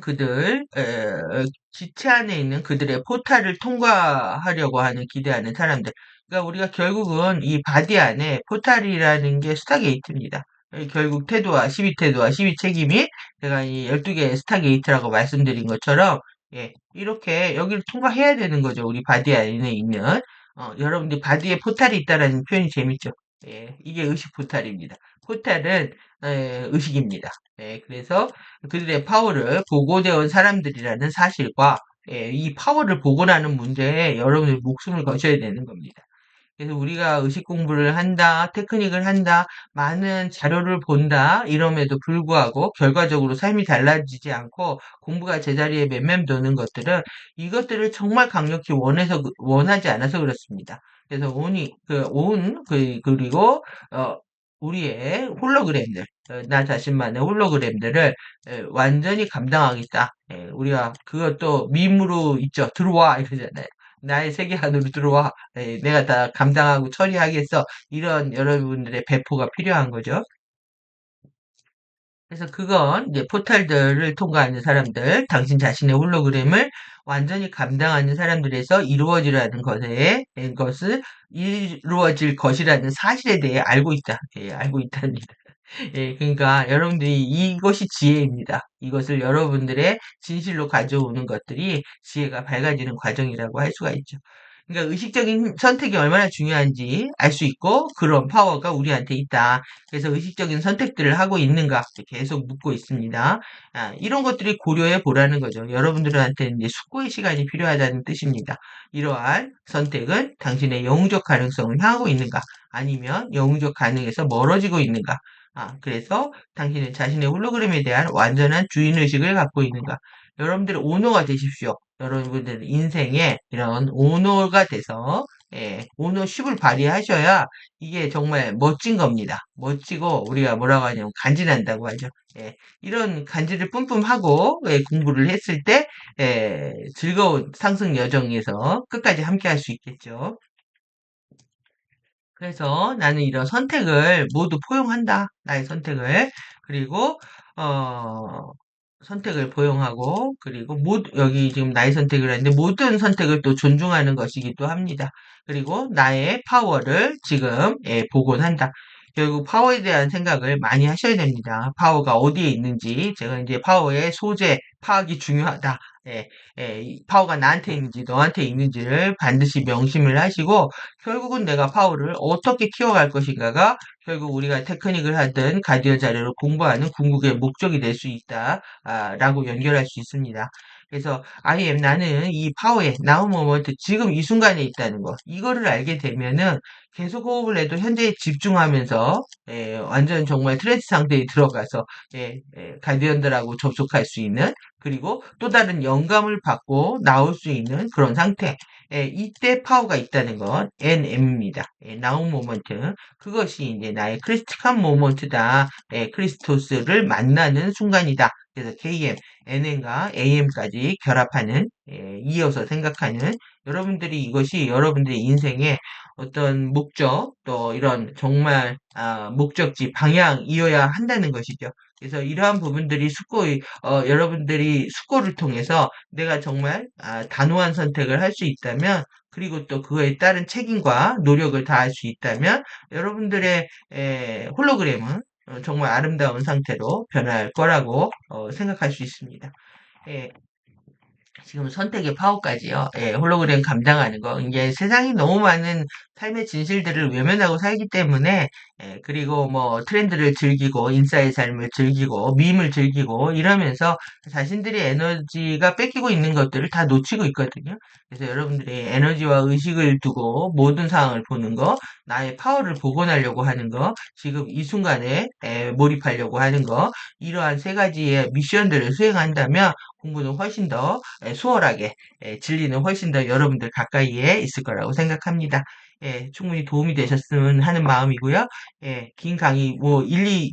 지체 안에 있는 그들의 포탈을 통과하려고 하는 기대하는 사람들. 그러니까 우리가 결국은 이 바디 안에 포탈이라는 게 스타게이트입니다. 결국 태도와 12태도와 12책임이 제가 이 12개의 스타게이트라고 말씀드린 것처럼 이렇게 여기를 통과해야 되는 거죠. 우리 바디 안에 있는. 여러분들 바디에 포탈이 있다라는 표현이 재밌죠. 이게 의식 포탈입니다. 포탈은 의식입니다. 그래서 그들의 파워를 보고되어 온 사람들이라는 사실과 이 파워를 복원하는 문제에 여러분의 목숨을 거셔야 되는 겁니다. 그래서 우리가 의식 공부를 한다, 테크닉을 한다, 많은 자료를 본다, 이럼에도 불구하고 결과적으로 삶이 달라지지 않고 공부가 제자리에 맴맴도는 것들은 이것들을 정말 강력히 원하지 않아서 그렇습니다. 그래서 그리고, 어, 우리의 홀로그램들, 나 자신만의 홀로그램들을 완전히 감당하겠다. 우리가 그것도 밈으로 있죠. 들어와, 이러잖아요. 나의 세계 안으로 들어와. 내가 다 감당하고 처리하겠어. 이런 여러분들의 배포가 필요한 거죠. 그래서 그건 이제 포탈들을 통과하는 사람들, 당신 자신의 홀로그램을 완전히 감당하는 사람들에서 이루어지라는 것을 이루어질 것이라는 사실에 대해 알고 있다. 예, 알고 있답니다. 예, 그러니까 여러분들이 이것이 지혜입니다. 이것을 여러분들의 진실로 가져오는 것들이 지혜가 밝아지는 과정이라고 할 수가 있죠. 그러니까 의식적인 선택이 얼마나 중요한지 알 수 있고 그런 파워가 우리한테 있다. 그래서 의식적인 선택들을 하고 있는가 계속 묻고 있습니다. 이런 것들이 고려해 보라는 거죠. 여러분들한테 이제 숙고의 시간이 필요하다는 뜻입니다. 이러한 선택은 당신의 영웅적 가능성을 향하고 있는가? 아니면 영웅적 가능에서 멀어지고 있는가? 그래서 당신은 자신의 홀로그램에 대한 완전한 주인의식을 갖고 있는가? 여러분들의 오너가 되십시오. 여러분들 인생에 이런 오너가 돼서 오너십을 발휘하셔야 이게 정말 멋진 겁니다. 멋지고 우리가 뭐라고 하냐면 간지난다고 하죠. 이런 간지를 뿜뿜하고 공부를 했을 때 즐거운 상승 여정에서 끝까지 함께 할 수 있겠죠. 그래서 나는 이런 선택을 모두 포용한다. 나의 선택을. 그리고, 어, 선택을 포용하고, 그리고 여기 지금 나의 선택을 했는데, 모든 선택을 또 존중하는 것이기도 합니다. 그리고 나의 파워를 지금, 복원한다. 결국 파워에 대한 생각을 많이 하셔야 됩니다. 파워가 어디에 있는지, 제가 이제 파워의 소재, 파악이 중요하다. 이 파워가 나한테 있는지, 너한테 있는지를 반드시 명심을 하시고, 결국은 내가 파워를 어떻게 키워갈 것인가가 결국 우리가 테크닉을 하든 가디언 자료를 공부하는 궁극의 목적이 될 수 있다, 라고 연결할 수 있습니다. 그래서 나는 이 파워에 나우 모먼트 지금 이 순간에 있다는 거 이거를 알게 되면은 계속 호흡을 해도 현재에 집중하면서 완전 정말 트랜스 상태에 들어가서 가디언들하고 접속할 수 있는 그리고 또 다른 영감을 받고 나올 수 있는 그런 상태 이때 파워가 있다는 것, NM입니다. 나우 모먼트. 그것이 이제 나의 크리스티칸 모먼트다. 크리스토스를 만나는 순간이다. 그래서 KM, NM과 AM까지 결합하는, 이어서 생각하는, 여러분들이 이것이 여러분들의 인생의 어떤 목적, 또 이런 정말, 목적지, 방향이어야 한다는 것이죠. 그래서 이러한 부분들이 여러분들이 숙고를 통해서 내가 정말 단호한 선택을 할 수 있다면 그리고 또 그거에 따른 책임과 노력을 다할 수 있다면 여러분들의 홀로그램은 정말 아름다운 상태로 변할 거라고 생각할 수 있습니다. 예, 지금 선택의 파워까지요. 홀로그램 감당하는 거. 이제 세상이 너무 많은 삶의 진실들을 외면하고 살기 때문에, 그리고 뭐 트렌드를 즐기고, 인싸의 삶을 즐기고, 밈을 즐기고, 이러면서 자신들의 에너지가 뺏기고 있는 것들을 다 놓치고 있거든요. 그래서 여러분들이 에너지와 의식을 두고 모든 상황을 보는 거, 나의 파워를 복원하려고 하는 거, 지금 이 순간에 몰입하려고 하는 거, 이러한 세 가지의 미션들을 수행한다면 공부는 훨씬 더 수월하게 진리는 훨씬 더 여러분들 가까이에 있을 거라고 생각합니다. 충분히 도움이 되셨으면 하는 마음이고요. 긴 강의 뭐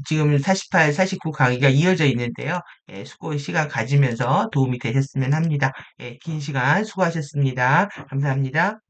지금 48, 49 강의가 이어져 있는데요. 수고 시간 가지면서 도움이 되셨으면 합니다. 긴 시간 수고하셨습니다. 감사합니다.